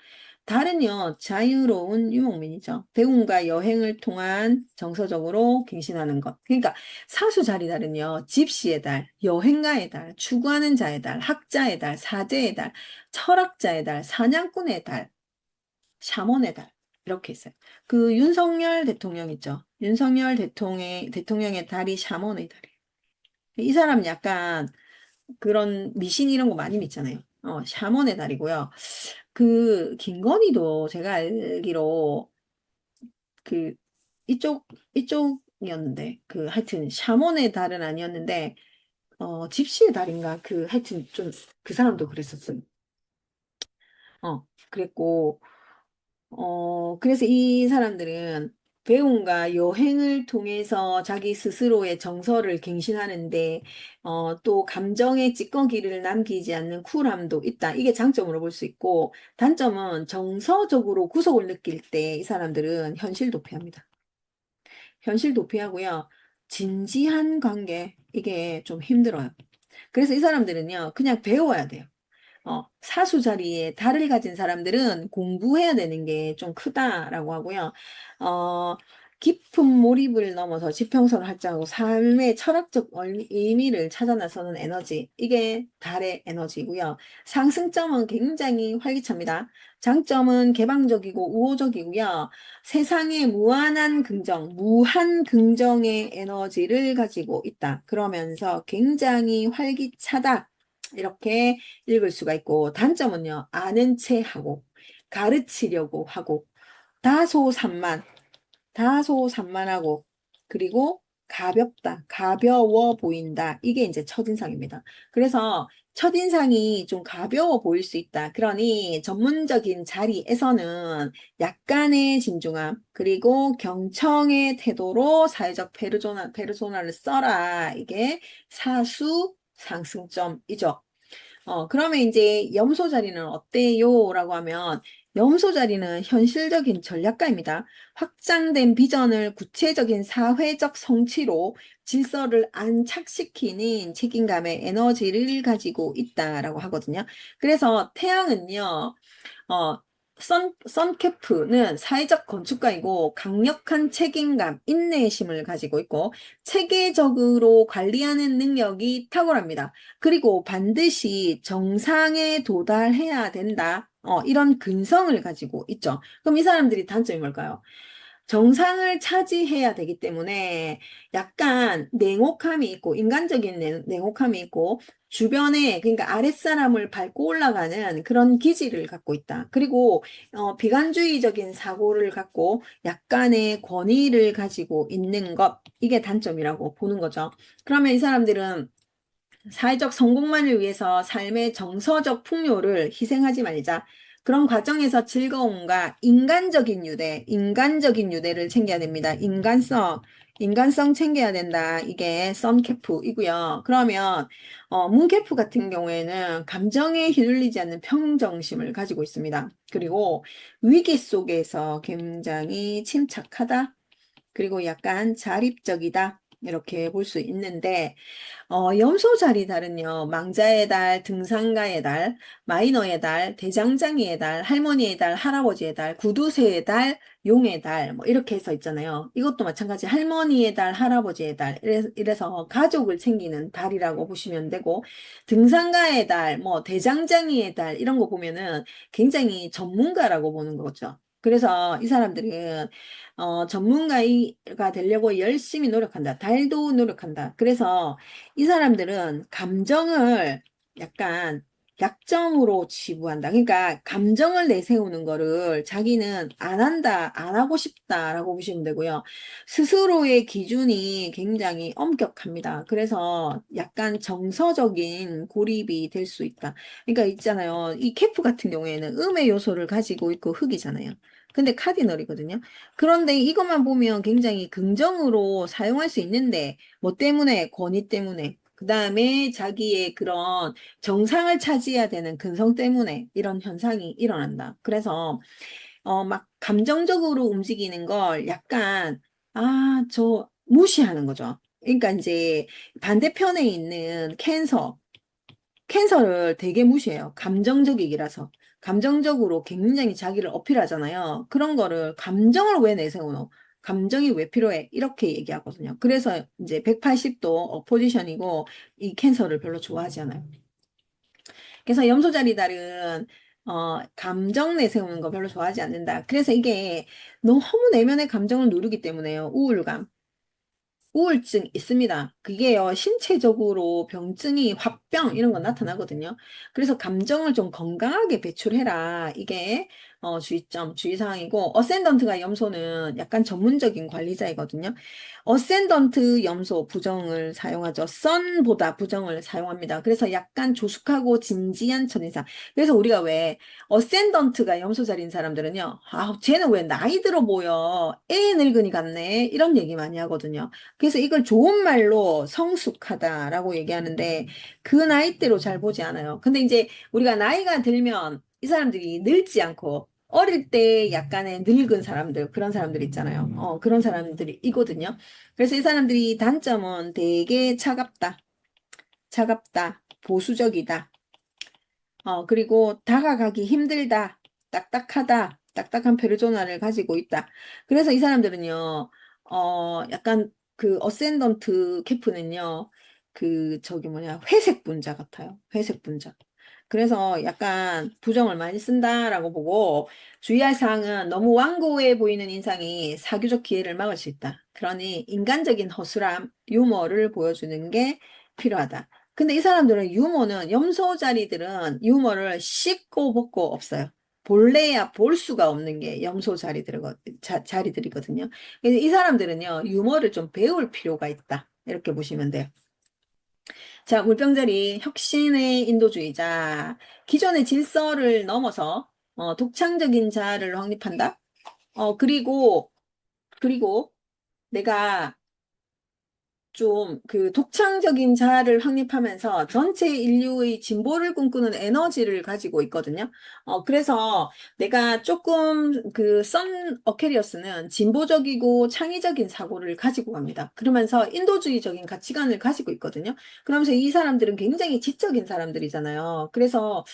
달은요, 자유로운 유목민이죠. 배움과 여행을 통한 정서적으로 갱신하는 것. 그러니까 사수 자리달은요, 집시의 달, 여행가의 달, 추구하는 자의 달, 학자의 달, 사제의 달, 철학자의 달, 사냥꾼의 달, 샤먼의 달. 이렇게 있어요. 그 윤석열 대통령 있죠. 윤석열 대통령의 달이 샤먼의 달이에요. 이 사람 약간 그런 미신 이런 거 많이 믿잖아요. 샤먼의 달이고요. 그 김건희도 제가 알기로 그 이쪽이었는데 그 하여튼 샤몬의 달은 아니었는데 집시의 달인가 그 하여튼 좀 그 사람도 그랬었어요. 그랬고 그래서 이 사람들은 배움과 여행을 통해서 자기 스스로의 정서를 갱신하는데, 또 감정의 찌꺼기를 남기지 않는 쿨함도 있다. 이게 장점으로 볼 수 있고, 단점은 정서적으로 구속을 느낄 때 이 사람들은 현실 도피합니다. 현실 도피하고요. 진지한 관계, 이게 좀 힘들어요. 그래서 이 사람들은요, 그냥 배워야 돼요. 사수 자리에 달을 가진 사람들은 공부해야 되는 게 좀 크다라고 하고요. 어, 깊은 몰입을 넘어서 지평선을 활성하고 삶의 철학적 의미를 찾아 나서는 에너지. 이게 달의 에너지고요. 상승점은 굉장히 활기찹니다. 장점은 개방적이고 우호적이고요. 세상에 무한한 긍정, 무한 긍정의 에너지를 가지고 있다. 그러면서 굉장히 활기차다. 이렇게 읽을 수가 있고, 단점은요, 아는 체 하고, 가르치려고 하고, 다소산만, 다소산만하고, 그리고 가볍다, 가벼워 보인다. 이게 이제 첫인상입니다. 그래서 첫인상이 좀 가벼워 보일 수 있다. 그러니 전문적인 자리에서는 약간의 진중함, 그리고 경청의 태도로 사회적 페르소나를 써라. 이게 사수 상승점이죠. 그러면 이제 염소 자리는 어때요? 라고 하면 염소 자리는 현실적인 전략가입니다. 확장된 비전을 구체적인 사회적 성취로 질서를 안착시키는 책임감의 에너지를 가지고 있다라고 하거든요. 그래서 태양은요, 어, 선캐프는 사회적 건축가이고 강력한 책임감, 인내심을 가지고 있고 체계적으로 관리하는 능력이 탁월합니다. 그리고 반드시 정상에 도달해야 된다. 이런 근성을 가지고 있죠. 그럼 이 사람들이 단점이 뭘까요? 정상을 차지해야 되기 때문에 약간 냉혹함이 있고, 인간적인 냉혹함이 있고, 주변에, 그러니까 아랫사람을 밟고 올라가는 그런 기질을 갖고 있다. 그리고, 비관주의적인 사고를 갖고 약간의 권위를 가지고 있는 것, 이게 단점이라고 보는 거죠. 그러면 이 사람들은 사회적 성공만을 위해서 삶의 정서적 풍요를 희생하지 말자. 그런 과정에서 즐거움과 인간적인 유대를 챙겨야 됩니다. 인간성 챙겨야 된다. 이게 썬캐프이고요. 그러면 문캐프 같은 경우에는 감정에 휘둘리지 않는 평정심을 가지고 있습니다. 그리고 위기 속에서 굉장히 침착하다. 그리고 약간 자립적이다. 이렇게 볼 수 있는데 염소 자리 달은요, 망자의 달, 등산가의 달, 마이너의 달, 대장장이의 달, 할머니의 달, 할아버지의 달, 구두쇠의 달, 용의 달, 뭐 이렇게 해서 있잖아요. 이것도 마찬가지 할머니의 달, 할아버지의 달, 이래서 가족을 챙기는 달이라고 보시면 되고, 등산가의 달, 뭐 대장장이의 달, 이런 거 보면은 굉장히 전문가라고 보는 거죠. 그래서 이 사람들은 전문가가 되려고 열심히 노력한다. 달도 노력한다. 그래서 이 사람들은 감정을 약간 약점으로 치부한다. 그러니까 감정을 내세우는 거를 자기는 안 한다, 안 하고 싶다라고 보시면 되고요. 스스로의 기준이 굉장히 엄격합니다. 그래서 약간 정서적인 고립이 될 수 있다. 그러니까 있잖아요. 이 케프 같은 경우에는 음의 요소를 가지고 있고 흑이잖아요. 근데 카디널이거든요. 그런데 이것만 보면 굉장히 긍정으로 사용할 수 있는데 뭐 때문에? 권위 때문에. 그 다음에 자기의 그런 정상을 차지해야 되는 근성 때문에 이런 현상이 일어난다. 그래서, 막 감정적으로 움직이는 걸 약간, 저 무시하는 거죠. 그러니까 이제 반대편에 있는 캔서를 되게 무시해요. 감정적이기라서. 감정적으로 굉장히 자기를 어필하잖아요. 그런 거를 감정을 왜 내세우노? 감정이 왜 필요해? 이렇게 얘기하거든요. 그래서 이제 180도 포지션이고 이 캔서를 별로 좋아하지 않아요. 그래서 염소자리 달은 감정 내세우는 거 별로 좋아하지 않는다. 그래서 이게 너무 내면의 감정을 누르기 때문에요. 우울감. 우울증 있습니다. 그게요, 신체적으로 병증이 화병 이런 거 나타나거든요. 그래서 감정을 좀 건강하게 배출해라. 이게 주의점, 주의사항이고, 어센던트가 염소는 약간 전문적인 관리자이거든요. 어센던트 염소 부정을 사용하죠. 선보다 부정을 사용합니다. 그래서 약간 조숙하고 진지한 첫인상. 그래서 우리가 왜 어센던트가 염소 자리인 사람들은요, 아, 쟤는 왜 나이 들어 보여? 애 늙은이 같네. 이런 얘기 많이 하거든요. 그래서 이걸 좋은 말로 성숙하다라고 얘기하는데 그 나이대로 잘 보지 않아요. 근데 이제 우리가 나이가 들면 이 사람들이 늙지 않고 어릴 때 약간의 늙은 사람들, 그런 사람들 있잖아요. 그런 사람들이 있거든요. 그래서 이 사람들이 단점은 되게 차갑다, 차갑다, 보수적이다. 그리고 다가가기 힘들다, 딱딱하다, 딱딱한 페르소나를 가지고 있다. 그래서 이 사람들은요, 약간 그 어센던트 캐프는요, 그 저기 뭐냐, 회색 분자 같아요. 회색 분자. 그래서 약간 부정을 많이 쓴다라고 보고 주의할 사항은 너무 완고해 보이는 인상이 사교적 기회를 막을 수 있다. 그러니 인간적인 허술함, 유머를 보여주는 게 필요하다. 근데 이 사람들은 유머는 염소 자리들은 유머를 씹고 벗고 없어요. 본래야 볼 수가 없는 게 염소 자리들이거든요. 그래서 이 사람들은요, 유머를 좀 배울 필요가 있다. 이렇게 보시면 돼요. 자, 물병자리 혁신의 인도주의자. 기존의 질서를 넘어서 독창적인 자아를 확립한다. 그리고 내가 좀 그 독창적인 자아를 확립하면서 전체 인류의 진보를 꿈꾸는 에너지를 가지고 있거든요. 그래서 내가 조금 그 선 어케리어스는 진보적이고 창의적인 사고를 가지고 갑니다. 그러면서 인도주의적인 가치관을 가지고 있거든요. 그러면서 이 사람들은 굉장히 지적인 사람들이잖아요. 그래서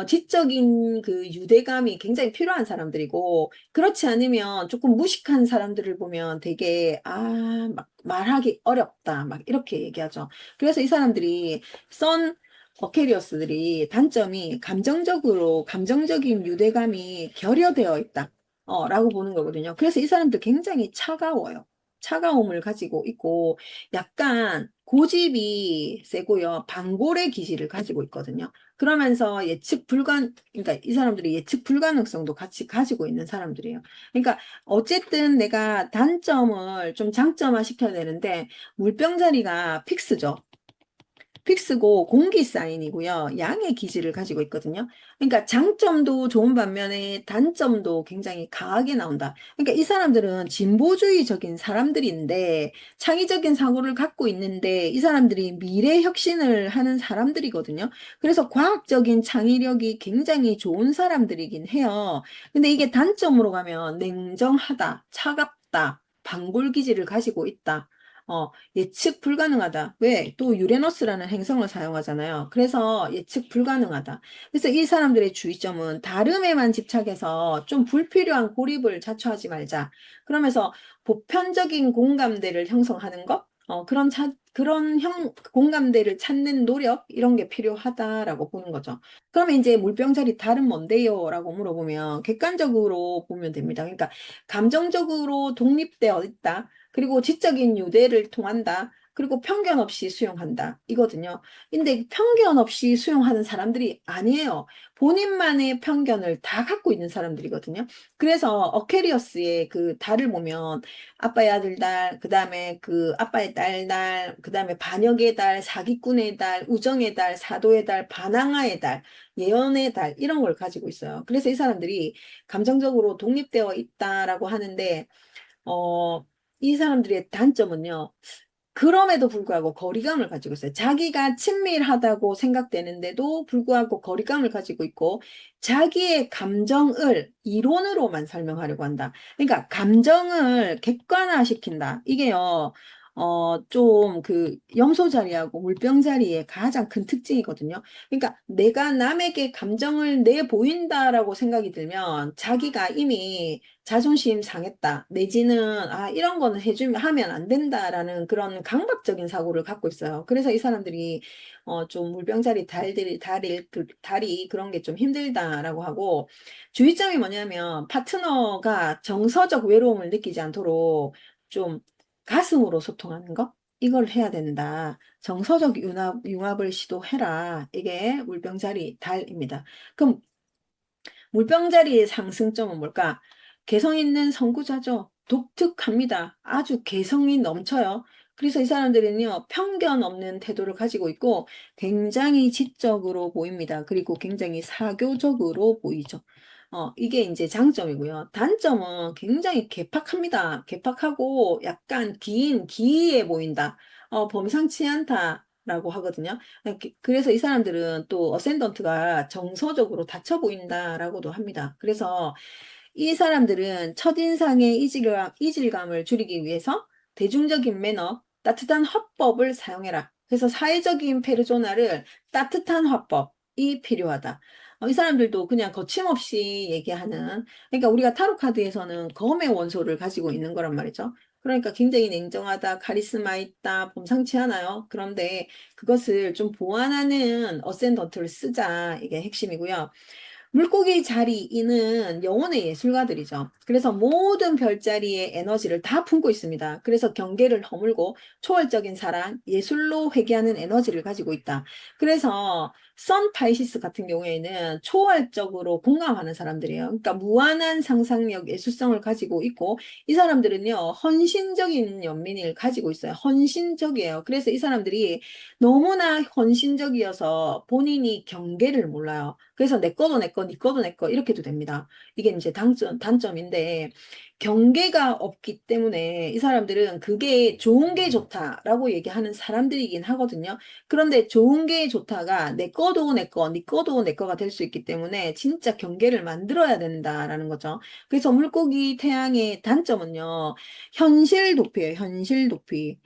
지적인 그 유대감이 굉장히 필요한 사람들이고 그렇지 않으면 조금 무식한 사람들을 보면 되게 막 말하기 어렵다 막 이렇게 얘기하죠. 그래서 이 사람들이 선 어케리어스들이 단점이 감정적인 유대감이 결여되어 있다. 라고 보는 거거든요. 그래서 이 사람들 굉장히 차가워요. 차가움을 가지고 있고 약간 고집이 세고요. 방골의 기질을 가지고 있거든요. 그러면서 그러니까 이 사람들이 예측 불가능성도 같이 가지고 있는 사람들이에요. 그러니까 어쨌든 내가 단점을 좀 장점화 시켜야 되는데 물병자리가 픽스죠. 픽스고 공기 사인이고요. 양의 기질을 가지고 있거든요. 그러니까 장점도 좋은 반면에 단점도 굉장히 강하게 나온다. 그러니까 이 사람들은 진보주의적인 사람들인데 창의적인 사고를 갖고 있는데 이 사람들이 미래 혁신을 하는 사람들이거든요. 그래서 과학적인 창의력이 굉장히 좋은 사람들이긴 해요. 근데 이게 단점으로 가면 냉정하다, 차갑다, 방골 기질을 가지고 있다. 예측 불가능하다. 왜? 또 유레너스라는 행성을 사용하잖아요. 그래서 예측 불가능하다. 그래서 이 사람들의 주의점은 다름에만 집착해서 좀 불필요한 고립을 자초하지 말자. 그러면서 보편적인 공감대를 형성하는 것? 그런 공감대를 찾는 노력? 이런 게 필요하다라고 보는 거죠. 그러면 이제 물병자리 다른 뭔데요? 라고 물어보면 객관적으로 보면 됩니다. 그러니까 감정적으로 독립되어 있다. 그리고 지적인 유대를 통한다. 그리고 편견 없이 수용한다. 이거든요. 근데 편견 없이 수용하는 사람들이 아니에요. 본인만의 편견을 다 갖고 있는 사람들이거든요. 그래서 어케리어스의 그 달을 보면 아빠의 아들 달, 그 다음에 그 아빠의 딸 달, 그 다음에 반역의 달, 사기꾼의 달, 우정의 달, 사도의 달, 반항아의 달, 예언의 달 이런 걸 가지고 있어요. 그래서 이 사람들이 감정적으로 독립되어 있다라고 하는데 어, 이 사람들의 단점은요. 그럼에도 불구하고 거리감을 가지고 있어요. 자기가 친밀하다고 생각되는데도 불구하고 거리감을 가지고 있고 자기의 감정을 이론으로만 설명하려고 한다. 그러니까 감정을 객관화시킨다. 이게요. 좀 그 염소 자리하고 물병 자리의 가장 큰 특징이거든요. 그러니까 내가 남에게 감정을 내 보인다라고 생각이 들면 자기가 이미 자존심 상했다. 내지는 이런 거는 하면 안 된다라는 그런 강박적인 사고를 갖고 있어요. 그래서 이 사람들이 좀 물병자리 달이 그런 게 좀 힘들다라고 하고 주의점이 뭐냐면 파트너가 정서적 외로움을 느끼지 않도록 좀 가슴으로 소통하는 거? 이걸 해야 된다. 정서적 융합을 시도해라. 이게 물병자리 달입니다. 그럼 물병자리의 상승점은 뭘까? 개성 있는 선구자죠. 독특합니다. 아주 개성이 넘쳐요. 그래서 이 사람들은요, 편견 없는 태도를 가지고 있고 굉장히 지적으로 보입니다. 그리고 굉장히 사교적으로 보이죠. 이게 이제 장점이고요. 단점은 굉장히 개팍합니다. 개팍하고 약간 기이해 보인다. 범상치 않다라고 하거든요. 그래서 이 사람들은 또 어센던트가 정서적으로 닫혀 보인다라고도 합니다. 그래서 이 사람들은 첫인상의 이질감을 줄이기 위해서 대중적인 매너, 따뜻한 화법을 사용해라. 그래서 사회적인 페르소나를 따뜻한 화법이 필요하다. 이 사람들도 그냥 거침없이 얘기하는, 그러니까 우리가 타로 카드에서는 검의 원소를 가지고 있는 거란 말이죠. 그러니까 굉장히 냉정하다, 카리스마 있다, 범상치 않아요. 그런데 그것을 좀 보완하는 어센던트를 쓰자. 이게 핵심이고요. 물고기 자리인은 영혼의 예술가들이죠. 그래서 모든 별자리의 에너지를 다 품고 있습니다. 그래서 경계를 허물고 초월적인 사랑, 예술로 회귀하는 에너지를 가지고 있다. 그래서 선 파이시스 같은 경우에는 초월적으로 공감하는 사람들이에요. 그러니까 무한한 상상력, 예술성을 가지고 있고 이 사람들은요, 헌신적인 연민을 가지고 있어요. 헌신적이에요. 그래서 이 사람들이 너무나 헌신적이어서 본인이 경계를 몰라요. 그래서 내 거도 내 거, 네 거도 내 거, 이렇게도 됩니다. 이게 이제 단점인데, 경계가 없기 때문에 이 사람들은 그게 좋은 게 좋다라고 얘기하는 사람들이긴 하거든요. 그런데 좋은 게 좋다가 내 거도 내 거, 네 거도 내 거가 될 수 있기 때문에 진짜 경계를 만들어야 된다라는 거죠. 그래서 물고기 태양의 단점은요, 현실 도피예요, 현실 도피.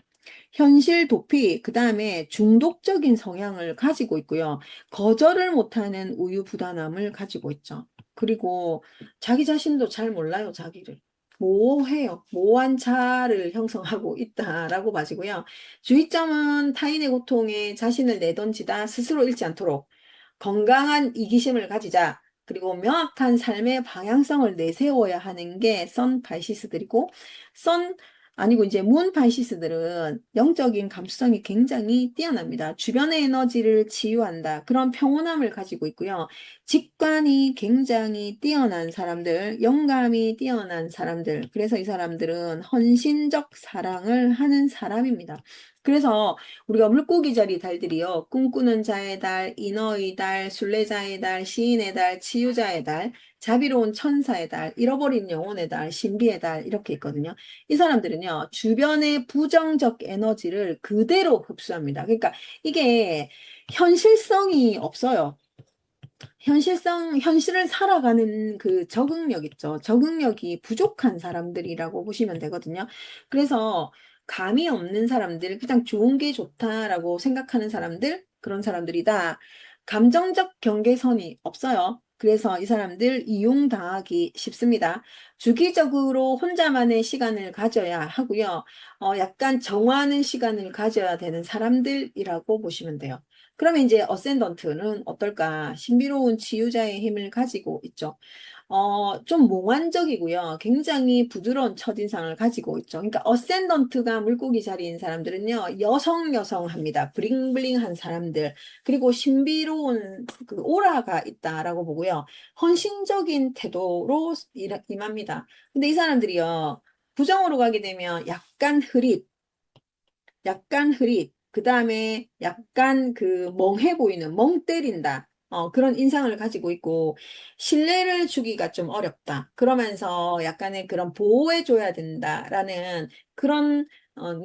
현실 도피, 그 다음에 중독적인 성향을 가지고 있고요. 거절을 못하는 우유부단함을 가지고 있죠. 그리고 자기 자신도 잘 몰라요, 자기를. 모호해요. 모호한 자아를 형성하고 있다라고 봐지고요. 주의점은 타인의 고통에 자신을 내던지다 스스로 잃지 않도록 건강한 이기심을 가지자. 그리고 명확한 삶의 방향성을 내세워야 하는 게 선 바이시스들이고, 선 아니고 이제 문 바이시스들은 영적인 감수성이 굉장히 뛰어납니다. 주변의 에너지를 치유한다. 그런 평온함을 가지고 있고요. 직관이 굉장히 뛰어난 사람들, 영감이 뛰어난 사람들. 그래서 이 사람들은 헌신적 사랑을 하는 사람입니다. 그래서 우리가 물고기 자리 달들이요. 꿈꾸는 자의 달, 인어의 달, 순례자의 달, 시인의 달, 치유자의 달, 자비로운 천사의 달, 잃어버린 영혼의 달, 신비의 달 이렇게 있거든요. 이 사람들은요, 주변의 부정적 에너지를 그대로 흡수합니다. 그러니까 이게 현실성이 없어요. 현실을 살아가는 그 적응력 있죠. 적응력이 부족한 사람들이라고 보시면 되거든요. 그래서 감이 없는 사람들, 그냥 좋은 게 좋다라고 생각하는 사람들, 그런 사람들이다. 감정적 경계선이 없어요. 그래서 이 사람들 이용당하기 쉽습니다. 주기적으로 혼자만의 시간을 가져야 하고요. 약간 정화하는 시간을 가져야 되는 사람들이라고 보시면 돼요. 그러면 이제 어센던트는 어떨까? 신비로운 치유자의 힘을 가지고 있죠. 좀 몽환적이고요. 굉장히 부드러운 첫인상을 가지고 있죠. 그러니까 어센던트가 물고기 자리인 사람들은요, 여성합니다. 블링블링한 사람들. 그리고 신비로운 그 오라가 있다라고 보고요. 헌신적인 태도로 임합니다. 근데 이 사람들이요, 부정으로 가게 되면 약간 흐릿, 그 다음에 약간 그 멍해 보이는, 멍 때린다. 그런 인상을 가지고 있고, 신뢰를 주기가 좀 어렵다. 그러면서 약간의 그런 보호해줘야 된다라는 그런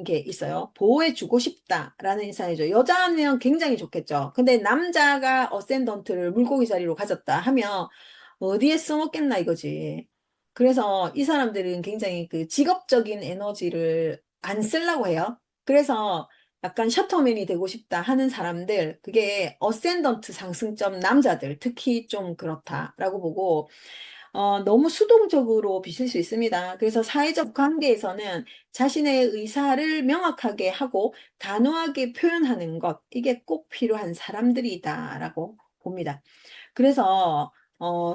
게 있어요. 보호해주고 싶다라는 인상이죠. 여자면 굉장히 좋겠죠. 근데 남자가 어센던트를 물고기 자리로 가졌다 하면 어디에 써먹겠나 이거지. 그래서 이 사람들은 굉장히 그 직업적인 에너지를 안 쓰려고 해요. 그래서 약간 셔터맨이 되고 싶다 하는 사람들, 그게 어센던트 상승점 남자들, 특히 좀 그렇다라고 보고, 너무 수동적으로 비칠 수 있습니다. 그래서 사회적 관계에서는 자신의 의사를 명확하게 하고 단호하게 표현하는 것, 이게 꼭 필요한 사람들이다라고 봅니다. 그래서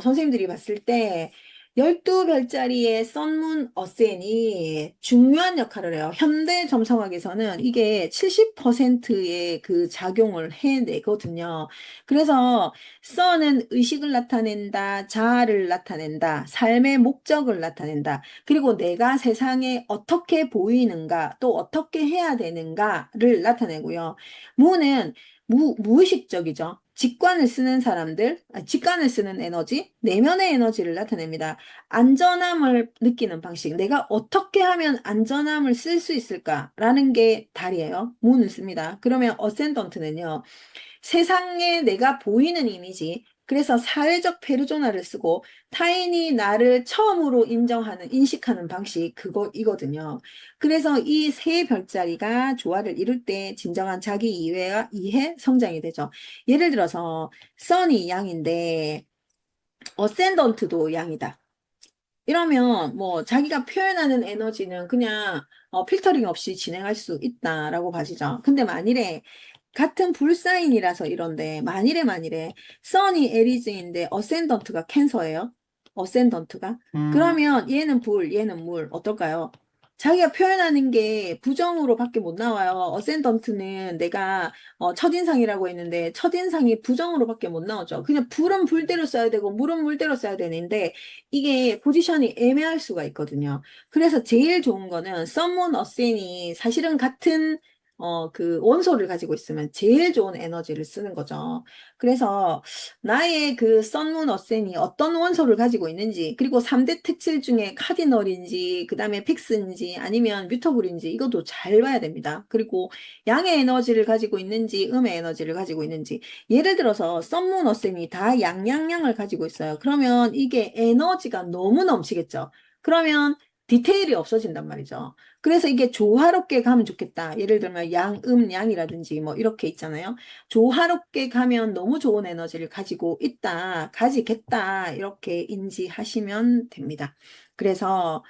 선생님들이 봤을 때 12별짜리의 썬문 어센이 중요한 역할을 해요. 현대 점성학에서는 이게 70%의 그 작용을 해내거든요. 그래서 썬은 의식을 나타낸다, 자아를 나타낸다, 삶의 목적을 나타낸다. 그리고 내가 세상에 어떻게 보이는가, 또 어떻게 해야 되는가를 나타내고요. 문은 무의식적이죠. 직관을 쓰는 사람들, 직관을 쓰는 에너지, 내면의 에너지를 나타냅니다. 안전함을 느끼는 방식, 내가 어떻게 하면 안전함을 쓸 수 있을까라는 게 달이에요. 문을 씁니다. 그러면 어센던트는요, 세상에 내가 보이는 이미지, 그래서 사회적 페르소나를 쓰고 타인이 나를 처음으로 인식하는 방식, 그거이거든요. 그래서 이 세 별자리가 조화를 이룰 때 진정한 자기 이해와 이해, 성장이 되죠. 예를 들어서, 선이 양인데, 어센던트도 양이다. 이러면 뭐 자기가 표현하는 에너지는 그냥 필터링 없이 진행할 수 있다라고 봐지죠. 근데 만일에 같은 불사인이라서 이런데 만일에 써니 에리즈인데 어센던트가 캔서예요. 어센던트가. 그러면 얘는 불, 얘는 물. 어떨까요? 자기가 표현하는 게 부정으로밖에 못 나와요. 어센던트는 내가 첫인상이라고 했는데 첫인상이 부정으로밖에 못 나오죠. 그냥 불은 불대로 써야 되고 물은 물대로 써야 되는데 이게 포지션이 애매할 수가 있거든요. 그래서 제일 좋은 거는 썸문 어센이 사실은 같은 그 원소를 가지고 있으면 제일 좋은 에너지를 쓰는 거죠. 그래서 나의 그 썬문 어센이 어떤 원소를 가지고 있는지, 그리고 3대 특질 중에 카디널인지, 그 다음에 픽스인지, 아니면 뮤터블인지, 이것도 잘 봐야 됩니다. 그리고 양의 에너지를 가지고 있는지, 음의 에너지를 가지고 있는지. 예를 들어서 썬문 어센이 다 양양양을 가지고 있어요. 그러면 이게 에너지가 너무 넘치겠죠. 그러면 디테일이 없어진단 말이죠. 그래서 이게 조화롭게 가면 좋겠다. 예를 들면 양, 양이라든지 뭐 이렇게 있잖아요. 조화롭게 가면 너무 좋은 에너지를 가지고 있다, 가지겠다, 이렇게 인지하시면 됩니다. 그래서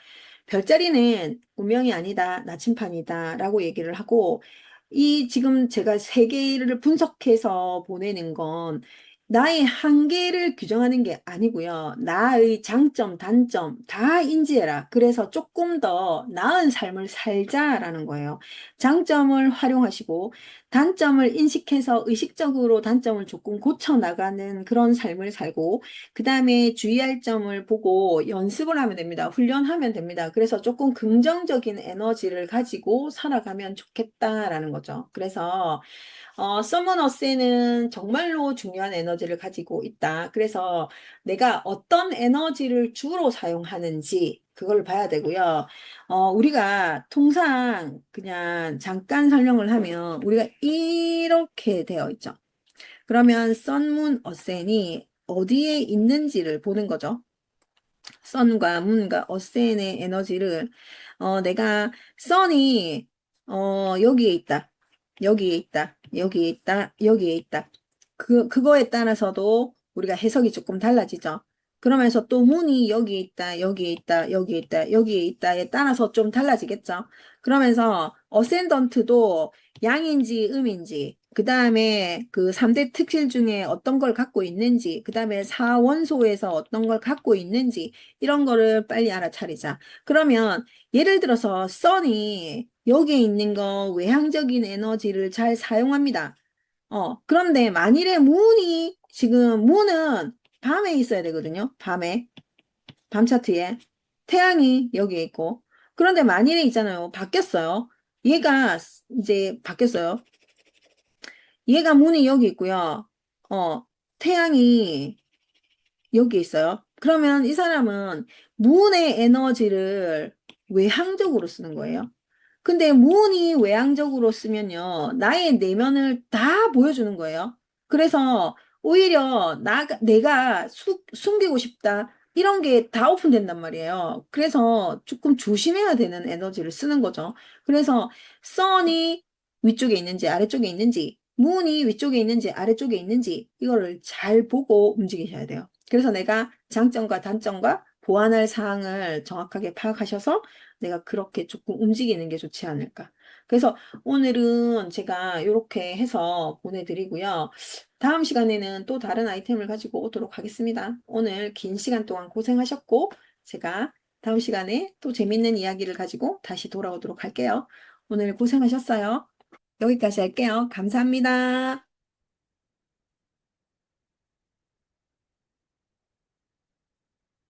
별자리는 운명이 아니다, 나침판이다, 라고 얘기를 하고, 이 지금 제가 세 개를 분석해서 보내는 건 나의 한계를 규정하는 게 아니고요. 나의 장점, 단점 다 인지해라. 그래서 조금 더 나은 삶을 살자라는 거예요. 장점을 활용하시고 단점을 인식해서 의식적으로 단점을 조금 고쳐 나가는 그런 삶을 살고 그 다음에 주의할 점을 보고 연습을 하면 됩니다. 훈련하면 됩니다. 그래서 조금 긍정적인 에너지를 가지고 살아가면 좋겠다라는 거죠. 그래서 서머너스에는 정말로 중요한 에너지를 가지고 있다. 그래서 내가 어떤 에너지를 주로 사용하는지 그걸 봐야 되고요. 우리가 통상 그냥 잠깐 설명을 하면 우리가 이렇게 되어 있죠. 그러면 썬문 어센이 어디에 있는지를 보는 거죠. 선과 문과 어센의 에너지를 내가 선이 여기에 있다. 여기에 있다. 여기에 있다. 여기에 있다. 그거에 따라서도 우리가 해석이 조금 달라지죠. 그러면서 또 문이 여기에 있다. 여기에 있다. 여기에 있다. 여기에 있다에 따라서 좀 달라지겠죠. 그러면서 어센던트도 양인지 음인지 그 다음에 그 3대 특실 중에 어떤 걸 갖고 있는지 그 다음에 4원소에서 어떤 걸 갖고 있는지 이런 거를 빨리 알아차리자. 그러면 예를 들어서 선이 여기에 있는 거 외향적인 에너지를 잘 사용합니다. 그런데 만일에 문이 지금 문은 밤에 있어야 되거든요. 밤 차트에 태양이 여기에 있고 그런데 만일에 있잖아요. 바뀌었어요. 얘가 이제 바뀌었어요. 얘가 문이 여기 있고요. 태양이 여기 있어요. 그러면 이 사람은 문의 에너지를 외향적으로 쓰는 거예요. 근데 문이 외향적으로 쓰면요. 나의 내면을 다 보여주는 거예요. 그래서 오히려 내가 숨기고 싶다. 이런 게 다 오픈된단 말이에요. 그래서 조금 조심해야 되는 에너지를 쓰는 거죠. 그래서 선이 위쪽에 있는지 아래쪽에 있는지, 문이 위쪽에 있는지 아래쪽에 있는지 이거를 잘 보고 움직이셔야 돼요. 그래서 내가 장점과 단점과 보완할 사항을 정확하게 파악하셔서 내가 그렇게 조금 움직이는 게 좋지 않을까. 그래서 오늘은 제가 이렇게 해서 보내드리고요. 다음 시간에는 또 다른 아이템을 가지고 오도록 하겠습니다. 오늘 긴 시간 동안 고생하셨고, 제가 다음 시간에 또 재밌는 이야기를 가지고 다시 돌아오도록 할게요. 오늘 고생하셨어요. 여기까지 할게요. 감사합니다.